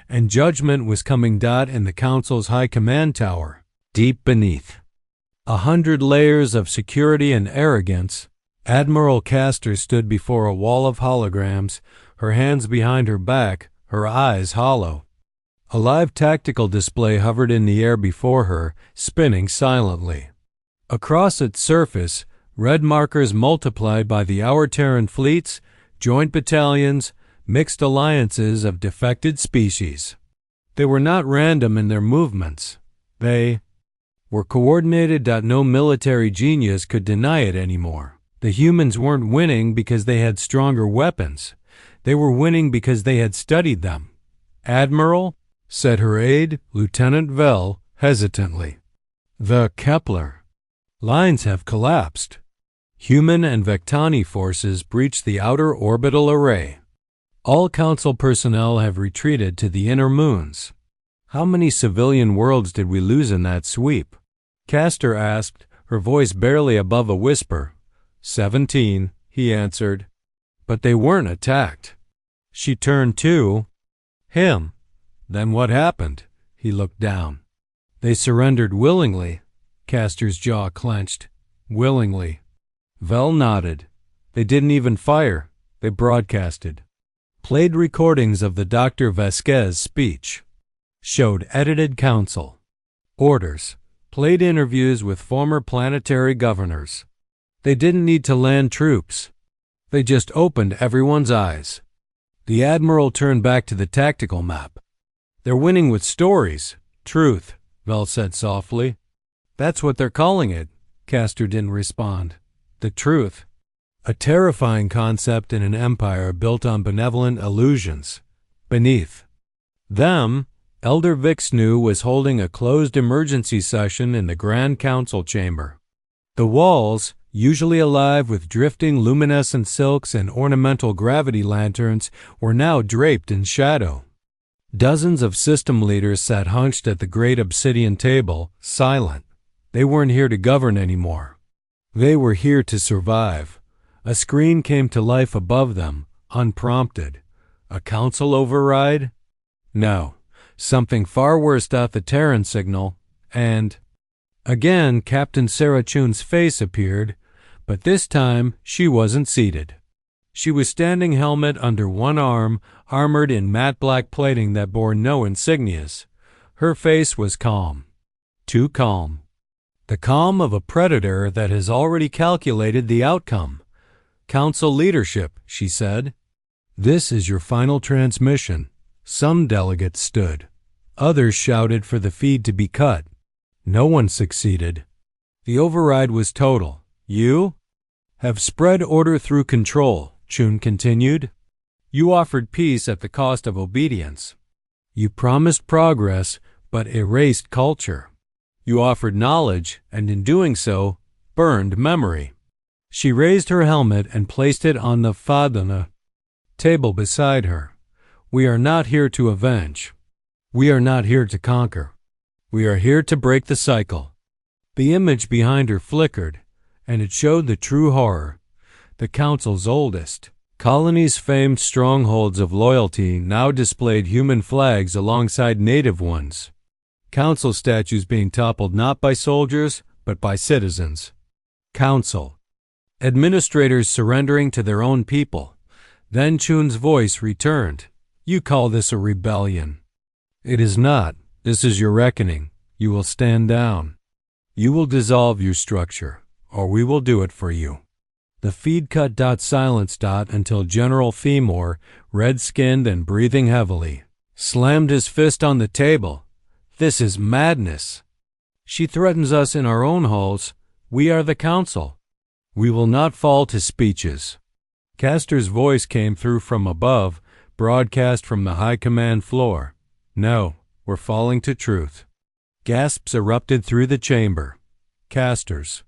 And judgment was coming. In the Council's high command tower, deep beneath 100 layers of security and arrogance, Admiral Castor stood before a wall of holograms, her hands behind her back, her eyes hollow. A live tactical display hovered in the air before her, spinning silently. Across its surface, red markers multiplied by the hour Terran fleets, joint battalions, mixed alliances of defected species. They were not random in their movements. They were coordinated. No military genius could deny it anymore. The humans weren't winning because they had stronger weapons. They were winning because they had studied them. Admiral, said her aide, Lieutenant Vell, hesitantly. The Kepler lines have collapsed. Human and Vectani forces breached the outer orbital array. All Council personnel have retreated to the inner moons. How many civilian worlds did we lose in that sweep? Castor asked, her voice barely above a whisper. 17, he answered. but they weren't attacked. She turned to him. Then what happened? He looked down. They surrendered willingly. Castor's jaw clenched. Willingly. Vel nodded. They didn't even fire. They broadcasted. Played recordings of the Dr. Vasquez speech. Showed edited council. Orders. Played interviews with former planetary governors. They didn't need to land troops. They just opened everyone's eyes. The Admiral turned back to the tactical map. They're winning with stories. Truth, Vel said softly. That's what they're calling it. Castor didn't respond. The truth. A terrifying concept in an empire built on benevolent illusions. Beneath them, Elder Vixnu was holding a closed emergency session in the Grand Council chamber. The walls, usually alive with drifting luminescent silks and ornamental gravity lanterns, were now draped in shadow. Dozens of system leaders sat hunched at the great obsidian table, silent. They weren't here to govern anymore. They were here to survive. A screen came to life above them, unprompted. A council override? No. Something far worse got the Terran signal, and again Captain Sarah Chun's face appeared, but this time she wasn't seated. She was standing helmet under one arm, armored in matte black plating that bore no insignias. Her face was calm. Too calm. The calm of a predator that has already calculated the outcome. Council leadership, she said. This is your final transmission. Some delegates stood. Others shouted for the feed to be cut. No one succeeded. The override was total. You have spread order through control, Chun continued. You offered peace at the cost of obedience. You promised progress, but erased culture. You offered knowledge, and in doing so, burned memory. She raised her helmet and placed it on the Fadana table beside her. We are not here to avenge. We are not here to conquer. We are here to break the cycle. The image behind her flickered, and it showed the true horror. The Council's oldest colony's famed strongholds of loyalty now displayed human flags alongside native ones. Council statues being toppled not by soldiers, but by citizens. Council. Administrators surrendering to their own people. Then Chun's voice returned. You call this a rebellion. It is not. This is your reckoning. You will stand down. You will dissolve your structure, or we will do it for you. The feed cut silence until General Femor, red-skinned and breathing heavily, slammed his fist on the table. This is madness. She threatens us in our own halls. We are the Council. We will not fall to speeches. Castor's voice came through from above, broadcast from the high command floor. No, we're falling to truth. Gasps erupted through the chamber. Castor's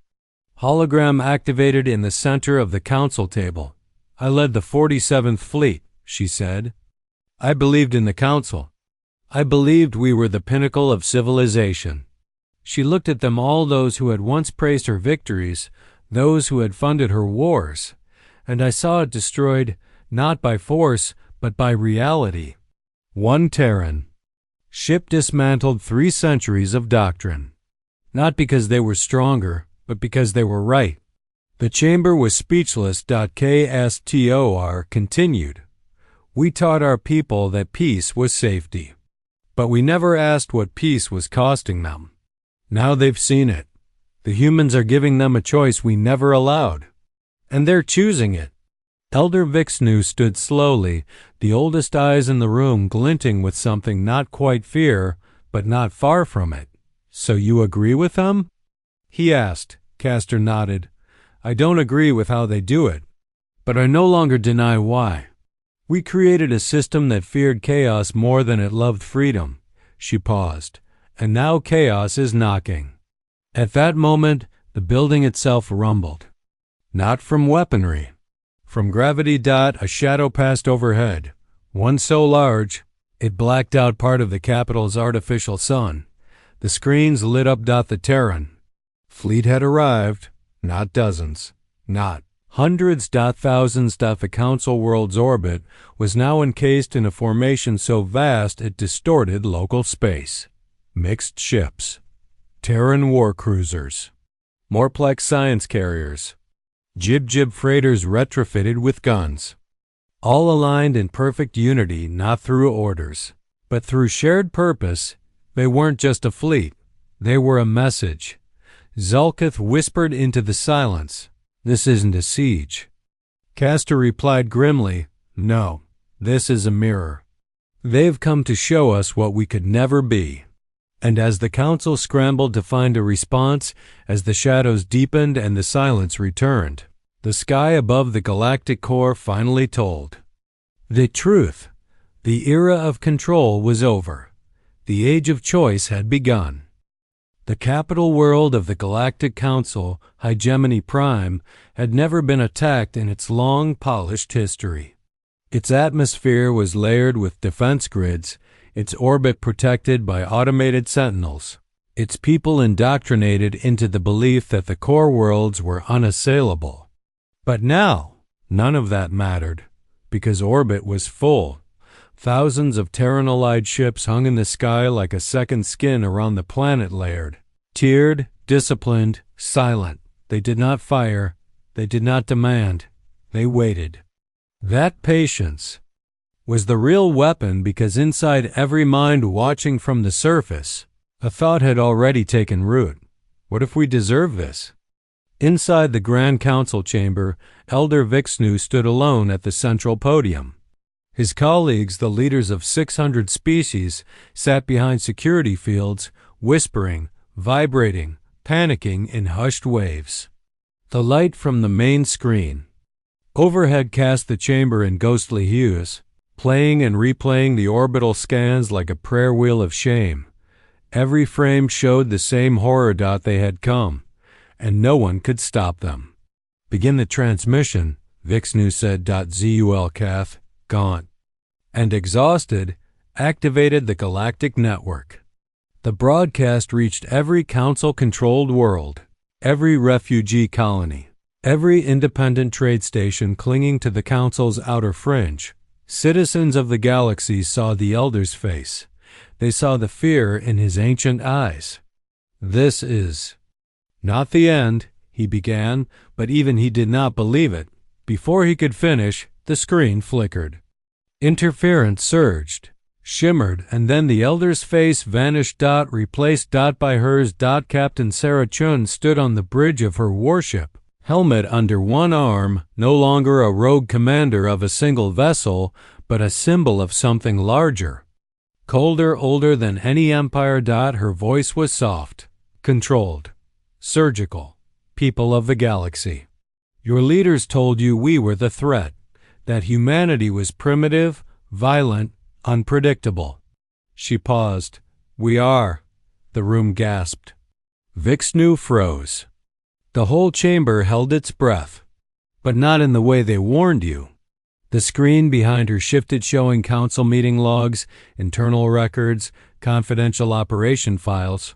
hologram activated in the center of the council table. I led the 47th Fleet, she said. I believed in the Council. I believed we were the pinnacle of civilization. She looked at them all, those who had once praised her victories, those who had funded her wars, and I saw it destroyed not by force, but by reality. One Terran. Ship dismantled 3 centuries of doctrine. Not because they were stronger, but because they were right. The chamber was speechless. Kstor continued. We taught our people that peace was safety. But we never asked what peace was costing them. Now they've seen it. The humans are giving them a choice we never allowed. And they're choosing it. Elder Vixnu stood slowly, the oldest eyes in the room glinting with something not quite fear, but not far from it. So you agree with them? He asked. Castor nodded. I don't agree with how they do it, but I no longer deny why. We created a system that feared chaos more than it loved freedom. She paused. And now chaos is knocking. At that moment, the building itself rumbled. Not from weaponry. From gravity. A shadow passed overhead, one so large, it blacked out part of the capital's artificial sun. The screens lit up. The Terran Fleet had arrived, not dozens, not Hundreds, thousands of the Council world's orbit was now encased in a formation so vast it distorted local space. Mixed ships, Terran war cruisers, Morplex science carriers, Jib freighters retrofitted with guns. All aligned in perfect unity, not through orders, but through shared purpose. They weren't just a fleet, they were a message. Zulkith whispered into the silence, "This isn't a siege." Castor replied grimly, "No, this is a mirror. They've come to show us what we could never be." And as the Council scrambled to find a response, as the shadows deepened and the silence returned, the sky above the galactic core finally told the truth. The era of control was over. The age of choice had begun. The capital world of the Galactic Council, Hegemony Prime, had never been attacked in its long, polished history. Its atmosphere was layered with defense grids, its orbit protected by automated sentinels, its people indoctrinated into the belief that the core worlds were unassailable. But now, none of that mattered, because orbit was full. Thousands of Terran-allied ships hung in the sky like a second skin around the planet, layered, tiered, disciplined, silent. They did not fire, they did not demand, they waited. That patience was the real weapon, because inside every mind watching from the surface, a thought had already taken root. What if we deserve this? Inside the Grand Council chamber, Elder Vixnu stood alone at the central podium. His colleagues, the leaders of 600 species, sat behind security fields, whispering, vibrating, panicking in hushed waves. The light from the main screen overhead cast the chamber in ghostly hues, playing and replaying the orbital scans like a prayer wheel of shame. Every frame showed the same horror. They had come, and no one could stop them. "Begin the transmission," Vixnu said. Zulkath, gaunt and exhausted, activated the galactic network. The broadcast reached every Council-controlled world, every refugee colony, every independent trade station clinging to the Council's outer fringe. Citizens of the galaxy saw the Elder's face. They saw the fear in his ancient eyes. "This is not the end," he began, but even he did not believe it. Before he could finish, the screen flickered. Interference surged, shimmered, and then the Elder's face vanished. Replaced by hers. Captain Sarah Chun stood on the bridge of her warship, helmet under one arm, no longer a rogue commander of a single vessel, but a symbol of something larger. Colder, older than any empire. Her voice was soft, controlled, surgical. "People of the galaxy, your leaders told you we were the threat, that humanity was primitive, violent, unpredictable." She paused. "We are," the room gasped. Vixnu froze. The whole chamber held its breath, but not in the way they warned you. The screen behind her shifted, showing Council meeting logs, internal records, confidential operation files.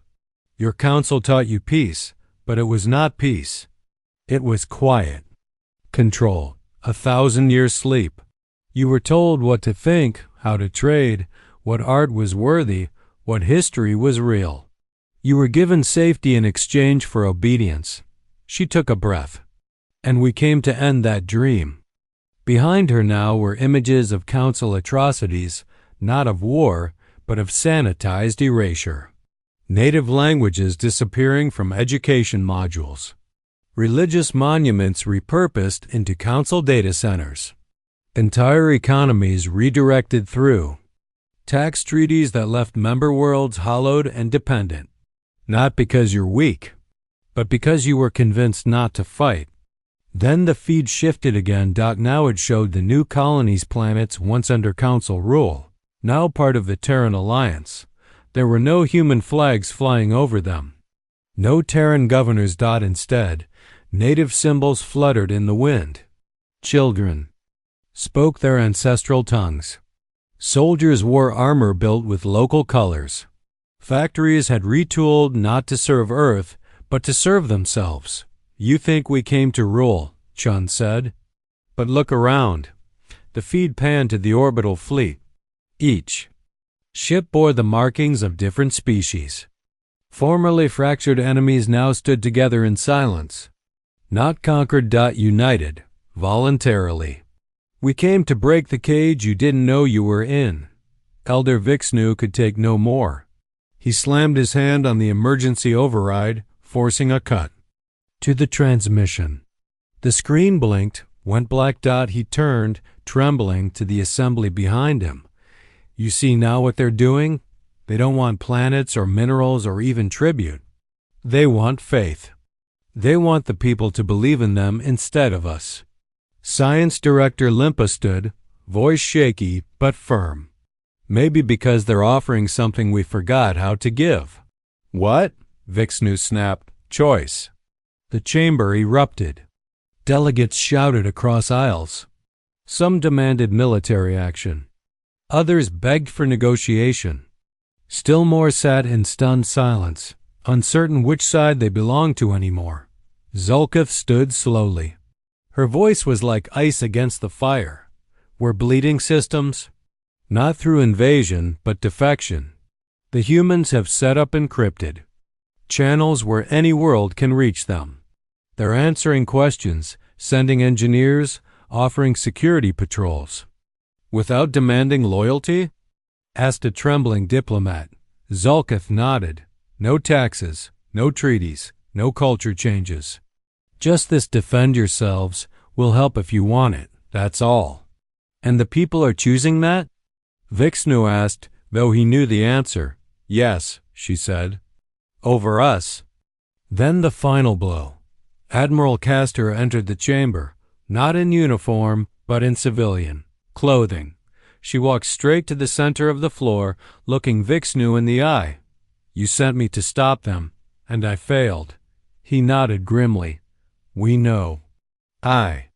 "Your Council taught you peace, but it was not peace. It was quiet. Control. 1,000 years sleep. You were told what to think, how to trade, what art was worthy, what history was real. You were given safety in exchange for obedience." She took a breath. "And we came to end that dream." Behind her now were images of Council atrocities, not of war, but of sanitized erasure. Native languages disappearing from education modules. Religious monuments repurposed into Council data centers. Entire economies redirected through. Tax treaties that left member worlds hollowed and dependent. Not because you're weak, but because you were convinced not to fight. Then the feed shifted again. Now it showed the new colonies, planets once under Council rule, now part of the Terran Alliance. There were no human flags flying over them. No Terran governors. Instead, native symbols fluttered in the wind. Children spoke their ancestral tongues. Soldiers wore armor built with local colors. Factories had retooled not to serve Earth, but to serve themselves. "You think we came to rule. Chun said. But look around. The feed panned to the orbital fleet. Each ship bore the markings of different species. Formerly fractured enemies now stood together in silence. Not conquered, united, voluntarily. We came to break the cage you didn't know you were in. Elder Vixnu could take no more. He slammed his hand on the emergency override, forcing a cut to the transmission. The screen blinked, went black. He turned, trembling, to the assembly behind him. You see now what they're doing? They don't want planets or minerals or even tribute. They want faith. They want the people to believe in them instead of us. Science Director Limpa stood, voice shaky but firm. Maybe because they're offering something we forgot how to give. What? Vixnu snapped. Choice. The chamber erupted. Delegates shouted across aisles. Some demanded military action. Others begged for negotiation. Still more sat in stunned silence, uncertain which side they belonged to anymore. Zulkith stood slowly. Her voice was like ice against the fire. We're bleeding systems? Not through invasion, but defection. The humans have set up encrypted channels where any world can reach them. They're answering questions, sending engineers, offering security patrols. Without demanding loyalty? Asked a trembling diplomat. Zulkith nodded. No taxes, no treaties, no culture changes. Just this defend yourselves, will help if you want it, that's all. And the people are choosing that? Vixnu asked, though he knew the answer. Yes, she said. Over us. Then the final blow. Admiral Castor entered the chamber, not in uniform, but in civilian clothing. She walked straight to the center of the floor, looking Vixnu in the eye. You sent me to stop them, and I failed. He nodded grimly. We know. I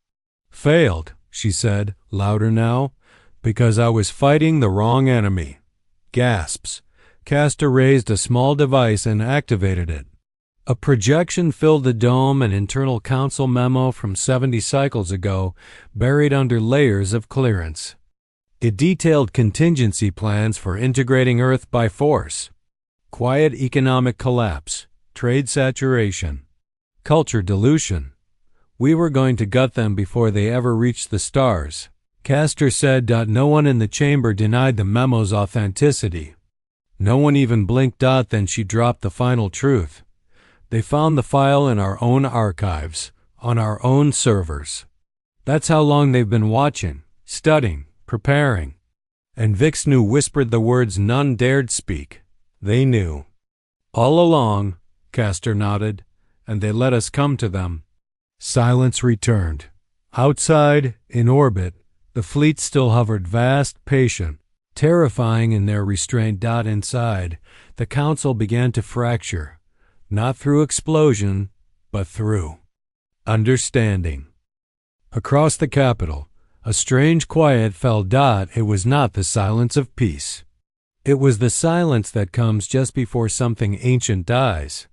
failed, she said, louder now, because I was fighting the wrong enemy. Gasps. Castor raised a small device and activated it. A projection filled the dome, an internal council memo from 70 cycles ago, buried under layers of clearance. It detailed contingency plans for integrating Earth by force. Quiet economic collapse, trade saturation, culture dilution. We were going to gut them before they ever reached the stars. Castor said. No one in the chamber denied the memo's authenticity. No one even blinked. Then she dropped the final truth. They found the file in our own archives, on our own servers. That's how long they've been watching, studying, preparing. And Vixnu whispered the words none dared speak. They knew. All along, Castor nodded, and they let us come to them. Silence returned. Outside, in orbit, the fleet still hovered vast, patient, terrifying in their restraint. Inside, the council began to fracture. Not through explosion, but through understanding. Across the capital, a strange quiet fell. It was not the silence of peace. It was the silence that comes just before something ancient dies.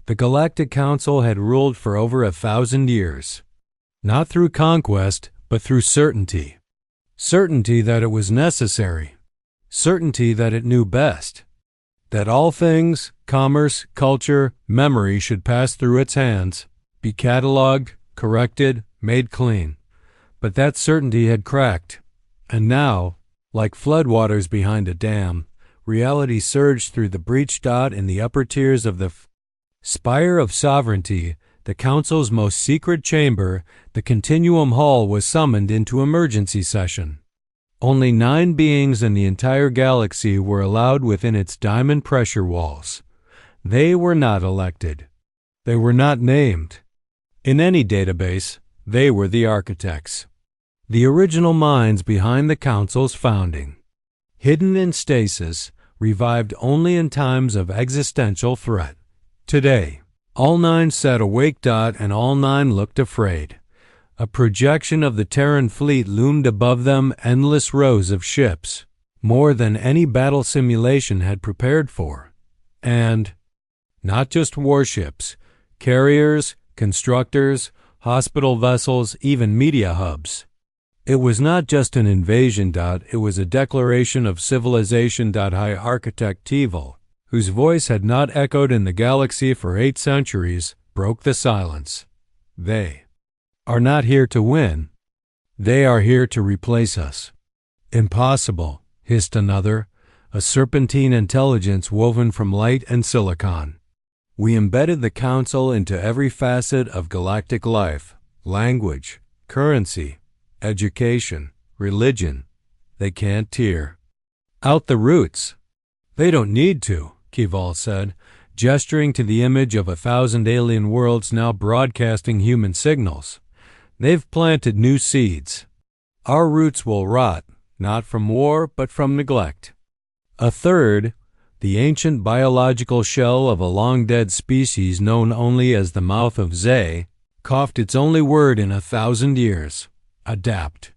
The Galactic Council had ruled for over 1,000 years. Not through conquest, but through certainty. Certainty that it was necessary. Certainty that it knew best. That all things, commerce, culture, memory should pass through its hands, be catalogued, corrected, made clean. But that certainty had cracked, and now, like floodwaters behind a dam, reality surged through the breach. In the upper tiers of the spire of sovereignty, the Council's most secret chamber, the Continuum Hall, was summoned into emergency session. Only 9 beings in the entire galaxy were allowed within its diamond pressure walls. They were not elected. They were not named. In any database, they were the architects. The original minds behind the Council's founding. Hidden in stasis, revived only in times of existential threat. Today, all 9 sat awake. And all 9 looked afraid. A projection of the Terran fleet loomed above them, endless rows of ships, more than any battle simulation had prepared for. And not just warships, carriers, constructors, hospital vessels, even media hubs. It was not just an invasion. It was a declaration of civilization. High Architect Teval, whose voice had not echoed in the galaxy for 8 centuries, broke the silence. They are not here to win. They are here to replace us. Impossible, hissed another, a serpentine intelligence woven from light and silicon. We embedded the Council into every facet of galactic life, language, currency, education, religion. They can't tear out the roots. They don't need to, Keval said, gesturing to the image of 1,000 alien worlds now broadcasting human signals. They've planted new seeds. Our roots will rot, not from war, but from neglect. A third, the ancient biological shell of a long-dead species known only as the mouth of Zay, coughed its only word in 1,000 years: adapt.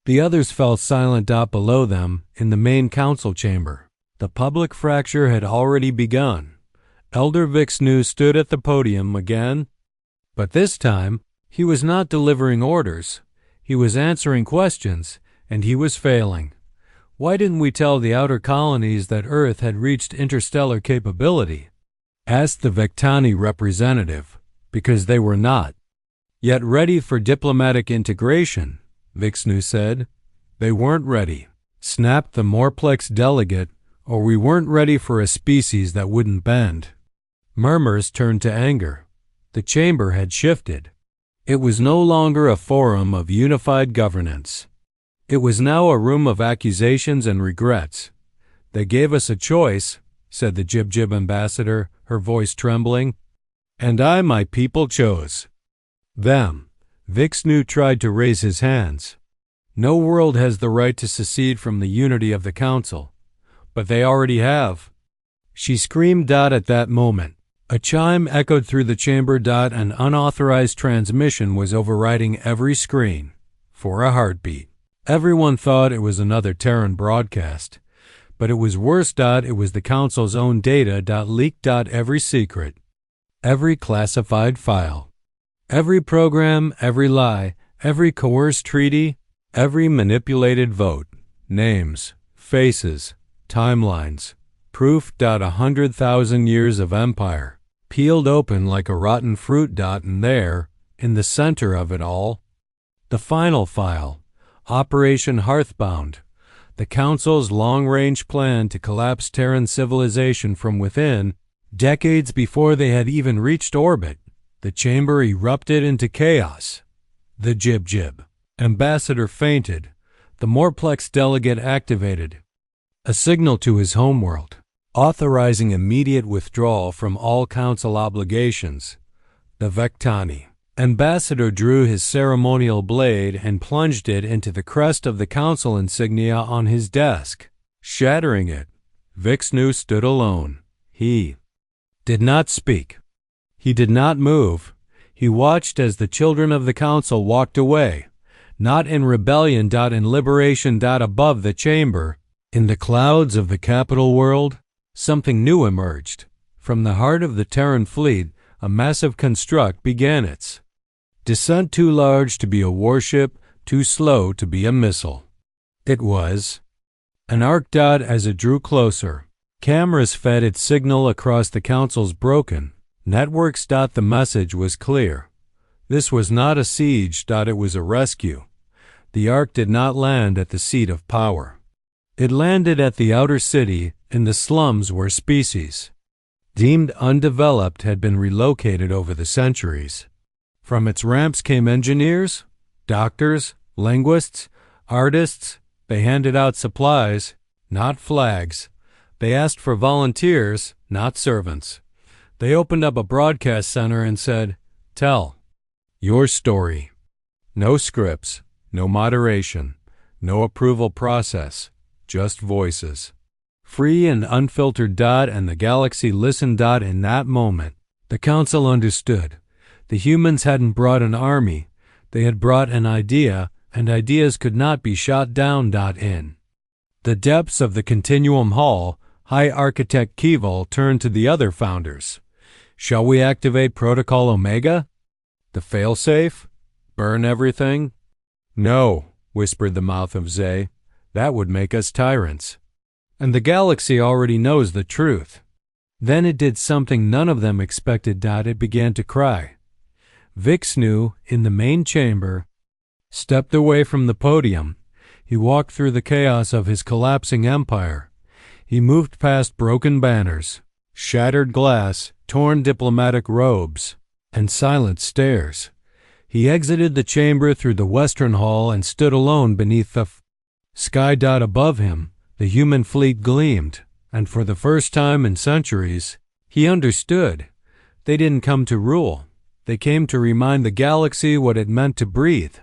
The others fell silent. Below them, in the main council chamber, the public fracture had already begun. Elder Vixnu stood at the podium again, but this time he was not delivering orders. He was answering questions, and he was failing. Why didn't we tell the outer colonies that Earth had reached interstellar capability? Asked the Vectani representative. Because they were not yet ready for diplomatic integration, Vixnu said. They weren't ready, snapped the Morplex delegate, or we weren't ready for a species that wouldn't bend. Murmurs turned to anger. The chamber had shifted. It was no longer a forum of unified governance. It was now a room of accusations and regrets. They gave us a choice, said the Jib-Jib ambassador, her voice trembling. And I, my people, chose them. Vixnu tried to raise his hands. No world has the right to secede from the unity of the Council. But they already have. She screamed. At that moment, a chime echoed through the chamber. An unauthorized transmission was overriding every screen. For a heartbeat. Everyone thought it was another Terran broadcast, but it was worse. It was the Council's own data. Leaked. Every secret, every classified file, every program, every lie, every coerced treaty, every manipulated vote, names, faces, timelines, proof. 100,000 years of empire, peeled open like a rotten fruit. And there, in the center of it all, the final file. Operation Hearthbound, the Council's long-range plan to collapse Terran civilization from within, decades before they had even reached orbit. The chamber erupted into chaos. The Jib-Jib ambassador fainted. The Morplex delegate activated a signal to his homeworld, authorizing immediate withdrawal from all Council obligations. The Vectani ambassador drew his ceremonial blade and plunged it into the crest of the Council insignia on his desk, shattering it. Vixnu stood alone. He did not speak. He did not move. He watched as the children of the Council walked away, not in rebellion. In liberation. Above the chamber, in the clouds of the capital world, something new emerged. From the heart of the Terran fleet, a massive construct began its descent, too large to be a warship, too slow to be a missile. It was an arc. As it drew closer, cameras fed its signal across the Council's broken networks. The message was clear. This was not a siege. It was a rescue. The arc did not land at the seat of power. It landed at the outer city, in the slums where species deemed undeveloped had been relocated over the centuries. From its ramps came engineers, doctors, linguists, artists. They handed out supplies, not flags. They asked for volunteers, not servants. They opened up a broadcast center and said, "Tell your story." No scripts, no moderation, no approval process, just voices. Free and unfiltered. And the galaxy listened. In that moment, the Council understood. The humans hadn't brought an army. They had brought an idea, and ideas could not be shot down. In the depths of the Continuum Hall, High Architect Keval turned to the other founders. "Shall we activate Protocol Omega?" The failsafe? Burn everything? No, whispered the mouth of Zay. That would make us tyrants. And the galaxy already knows the truth. Then it did something none of them expected. It began to cry. Vixnu, in the main chamber, stepped away from the podium. He walked through the chaos of his collapsing empire. He moved past broken banners, shattered glass, torn diplomatic robes, and silent stairs. He exited the chamber through the western hall and stood alone beneath the sky. Above him, the human fleet gleamed, and for the first time in centuries, he understood. They didn't come to rule. They came to remind the galaxy what it meant to breathe.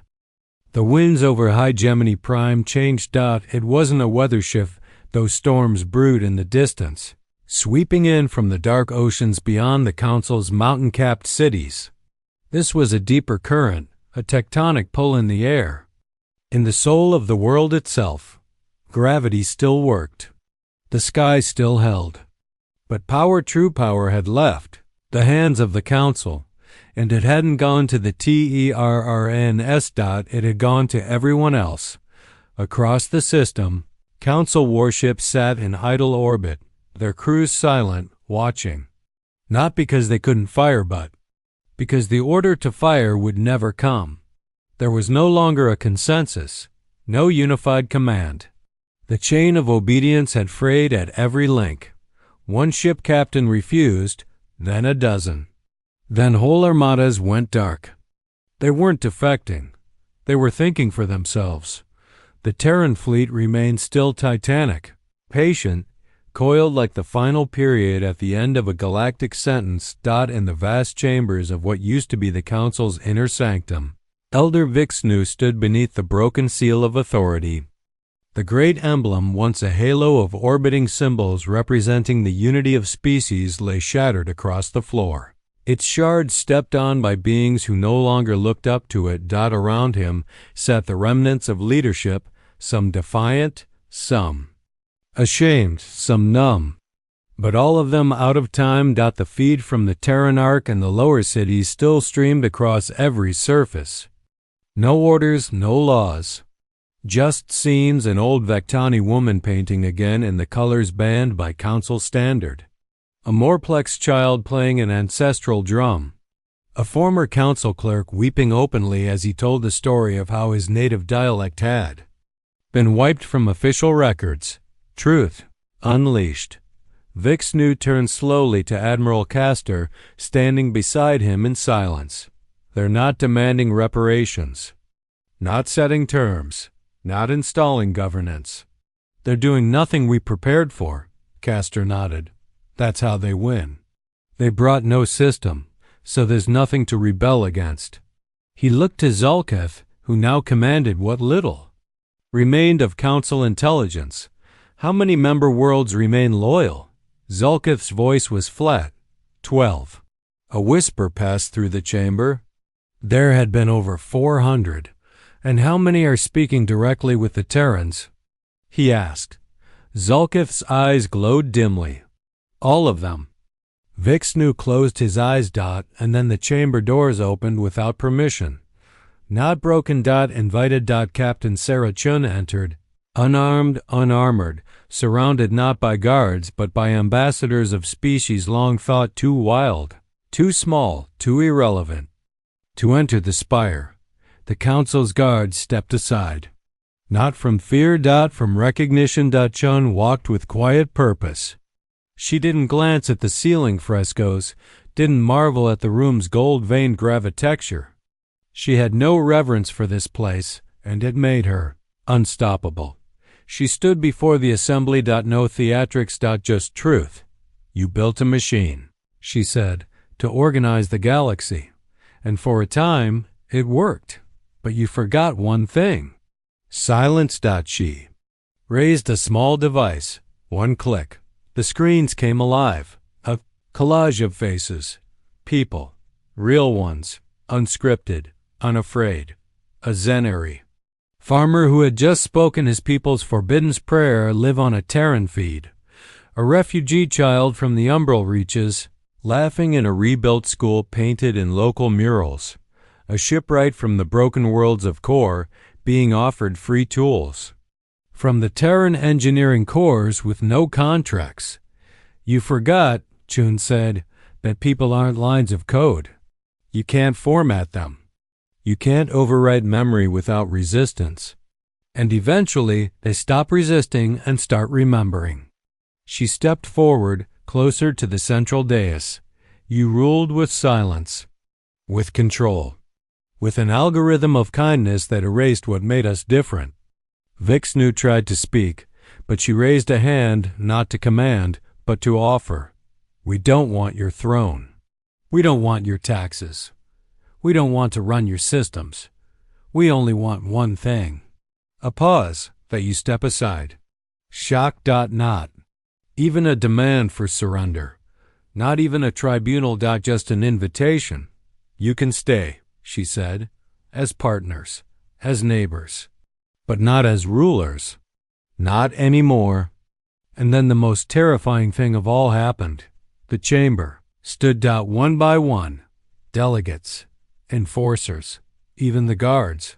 The winds over High Gemini Prime changed. It wasn't a weather shift. Those storms brewed in the distance, sweeping in from the dark oceans beyond the Council's mountain-capped cities. This was a deeper current, a tectonic pull in the air. In the soul of the world itself, gravity still worked. The sky still held. But power, true power, had left the hands of the Council, and it hadn't gone to the Terrans. It had gone to everyone else. Across the system, Council warships sat in idle orbit, their crews silent, watching. Not because they couldn't fire, but because the order to fire would never come. There was no longer a consensus, no unified command. The chain of obedience had frayed at every link. One ship captain refused, then a dozen. Then whole armadas went dark. They weren't defecting. They were thinking for themselves. The Terran fleet remained still titanic, patient, coiled like the final period at the end of a galactic sentence. In the vast chambers of what used to be the Council's inner sanctum, Elder Vixnu stood beneath the broken seal of authority. The great emblem, once a halo of orbiting symbols representing the unity of species, lay shattered across the floor. Its shards stepped on by beings who no longer looked up to it. Around him sat the remnants of leadership, some defiant, some ashamed, some numb, but all of them out of time. The feed from the Terran Arc and the lower cities still streamed across every surface. No orders, no laws. Just scenes, an old Vectani woman painting again in the colors banned by Council standard. A Morplex child playing an ancestral drum. A former Council clerk weeping openly as he told the story of how his native dialect had been wiped from official records. Truth unleashed. Vixnu turned slowly to Admiral Castor, standing beside him in silence. They're not demanding reparations, not setting terms, not installing governance. They're doing nothing we prepared for, Castor nodded. That's how they win. They brought no system, so there's nothing to rebel against. He looked to Zalketh, who now commanded what little remained of Council intelligence. How many member worlds remain loyal? Zalketh's voice was flat. 12. A whisper passed through the chamber. There had been over 400. And how many are speaking directly with the Terrans? He asked. Zalketh's eyes glowed dimly. All of them. Vixnu closed his eyes. And then the chamber doors opened without permission. Not broken. Invited. Captain Sarah Chun entered, unarmed, unarmored, surrounded not by guards but by ambassadors of species long thought too wild, too small, too irrelevant to enter the spire. The Council's guards stepped aside. Not from fear. From recognition. Chun walked with quiet purpose. She didn't glance at the ceiling frescoes, didn't marvel at the room's gold-veined gravitexture. She had no reverence for this place, and it made her unstoppable. She stood before the assembly. No theatrics. Just truth. You built a machine, she said, to organize the galaxy. And for a time, it worked. But you forgot one thing. Silence. She raised a small device. One click. The screens came alive. A collage of faces. People. Real ones. Unscripted. Unafraid. A Zenary farmer who had just spoken his people's forbidden prayer live on a Terran feed. A refugee child from the umbral reaches, laughing in a rebuilt school painted in local murals. a shipwright from the broken worlds of Core being offered free tools. From the Terran engineering cores with no contracts. You forgot, Chun said, that people aren't lines of code. You can't format them. You can't overwrite memory without resistance. And eventually, they stop resisting and start remembering. She stepped forward, closer to the central dais. You ruled with silence, with control, with an algorithm of kindness that erased what made us different. Vixnu tried to speak, but she raised a hand not to command, but to offer. We don't want your throne. We don't want your taxes. We don't want to run your systems. We only want one thing. A pause, that you step aside. Shock. Not even a demand for surrender. Not even a tribunal. Just an invitation. You can stay, she said, as partners, as neighbors, but not as rulers. Not anymore. And then the most terrifying thing of all happened. The chamber stood out one by one. Delegates, enforcers, even the guards.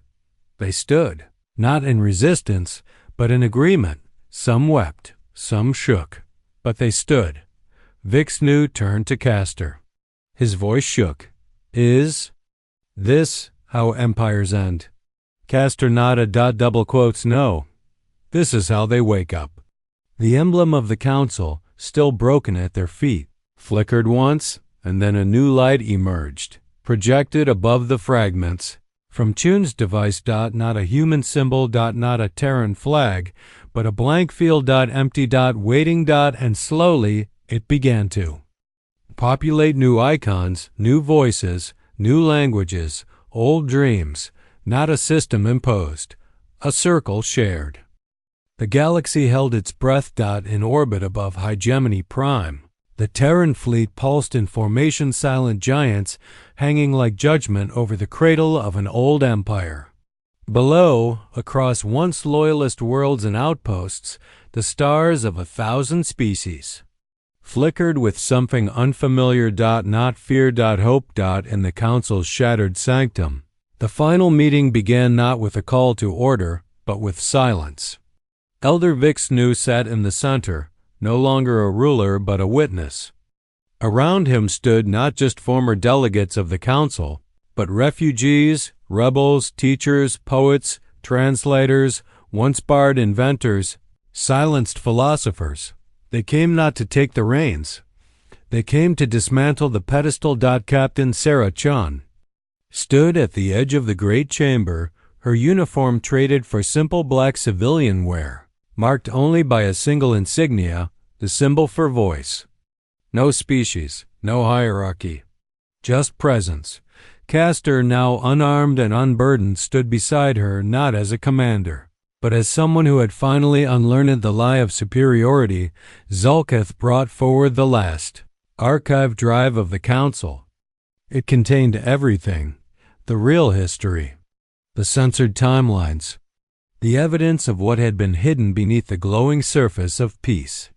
They stood, not in resistance, but in agreement. Some wept, some shook, but they stood. Vixnu turned to Castor. His voice shook. Is this how empires end? Castor nodded. Double quotes. No. This is how they wake up. The emblem of the council, still broken at their feet, flickered once, and then a new light emerged, projected above the fragments. From Chun's device. Not a human symbol. Not a Terran flag, but a blank field. Empty. Waiting. And slowly it began to populate new icons, new voices, new languages, old dreams. Not a system imposed, a circle shared. The galaxy held its breath. In orbit above Hegemony Prime. The Terran fleet pulsed in formation, silent giants hanging like judgment over the cradle of an old empire. Below, across once loyalist worlds and outposts, the stars of 1,000 species flickered with something unfamiliar. Not fear. Hope. In the council's shattered sanctum. The final meeting began not with a call to order, but with silence. Elder Vixnu sat in the center, no longer a ruler but a witness. Around him stood not just former delegates of the council, but refugees, rebels, teachers, poets, translators, once-barred inventors, silenced philosophers. They came not to take the reins. They came to dismantle the pedestal. Captain Sarah Chun stood at the edge of the great chamber, her uniform traded for simple black civilian wear, marked only by a single insignia, the symbol for voice. No species, no hierarchy, just presence. Castor, now unarmed and unburdened, stood beside her not as a commander, but as someone who had finally unlearned the lie of superiority. Zulkith brought forward the last archive drive of the council. It contained everything, the real history, the censored timelines, the evidence of what had been hidden beneath the glowing surface of peace.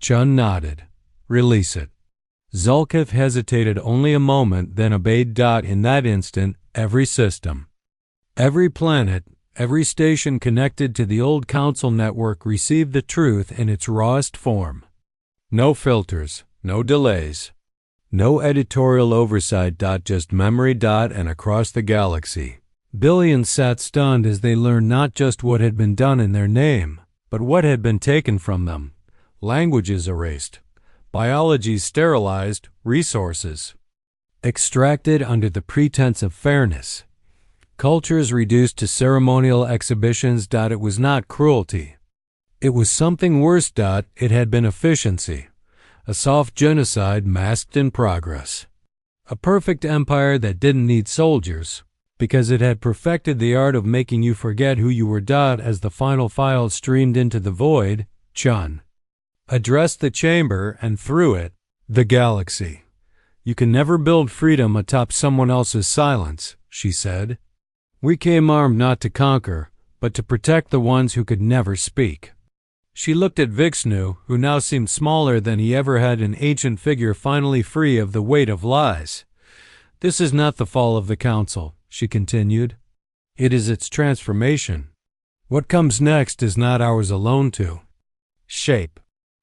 Chun nodded. Release it. Zulkith hesitated only a moment, then obeyed. In that instant, every system, every planet, every station connected to the old council network received the truth in its rawest form. No filters, no delays, no editorial oversight. Just memory. And across the galaxy, billions sat stunned as they learned not just what had been done in their name, but what had been taken from them. Languages erased, biology sterilized, resources extracted under the pretense of fairness, cultures reduced to ceremonial exhibitions. It was not cruelty. It was something worse. It had been efficiency, a soft genocide masked in progress. A perfect empire that didn't need soldiers, because it had perfected the art of making you forget who you were. As the final file streamed into the void, Chun addressed the chamber, and through it, the galaxy. You can never build freedom atop someone else's silence, she said. We came armed not to conquer, but to protect the ones who could never speak. She looked at Vixnu, who now seemed smaller than he ever had, an ancient figure finally free of the weight of lies. This is not the fall of the council. she continued. It is its transformation. What comes next is not ours alone to shape.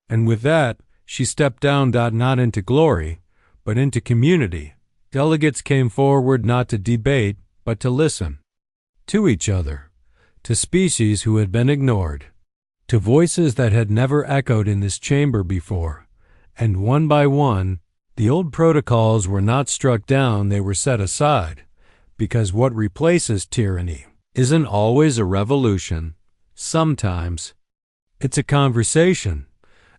And with that, she stepped down not into glory, but into community. Delegates came forward not to debate, but to listen. To each other. To species who had been ignored. To voices that had never echoed in this chamber before. And one by one, the old protocols were not struck down, they were set aside. Because what replaces tyranny isn't always a revolution. Sometimes it's a conversation.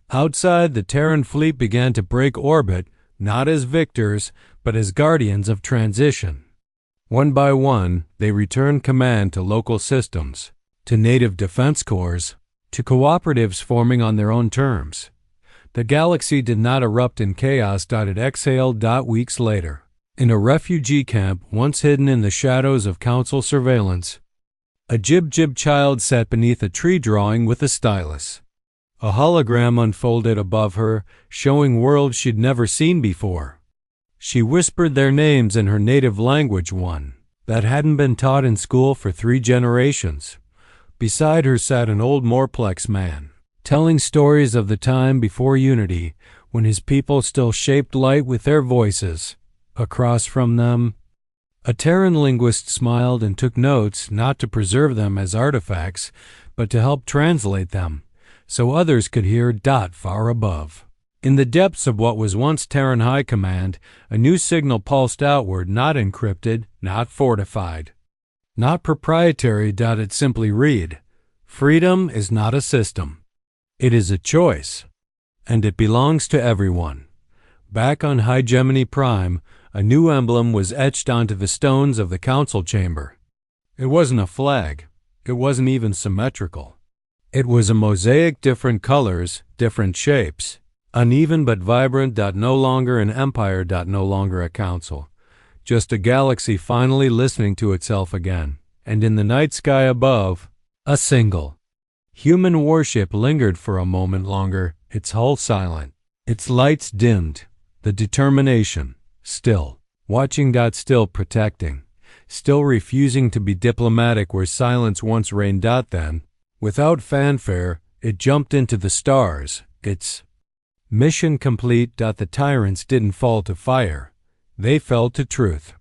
Outside, the Terran fleet began to break orbit, not as victors, but as guardians of transition. One by one, they returned command to local systems, to native defense corps, to cooperatives forming on their own terms. The galaxy did not erupt in chaos. It exhaled. Weeks later, in a refugee camp once hidden in the shadows of Council surveillance, a jib-jib child sat beneath a tree drawing with a stylus. A hologram unfolded above her, showing worlds she'd never seen before. She whispered their names in her native language, one that hadn't been taught in school for 3 generations. Beside her sat an old Morplex man, telling stories of the time before Unity, when his people still shaped light with their voices. Across from them, a Terran linguist smiled and took notes, not to preserve them as artifacts, but to help translate them, so others could hear. Far above. In the depths of what was once Terran High Command, a new signal pulsed outward, not encrypted, not fortified, not proprietary. It simply read, freedom is not a system. It is a choice, and it belongs to everyone. Back on High Gemini Prime, a new emblem was etched onto the stones of the council chamber. It wasn't a flag. It wasn't even symmetrical. It was a mosaic, different colors, different shapes, uneven but vibrant. No longer an empire. No longer a council. Just a galaxy finally listening to itself again. And in the night sky above, a single human warship lingered for a moment longer, its hull silent, its lights dimmed, the determination still, watching. Still protecting, still refusing to be diplomatic where silence once reigned. Then, without fanfare, it jumped into the stars, its mission complete. The tyrants didn't fall to fire, they fell to truth.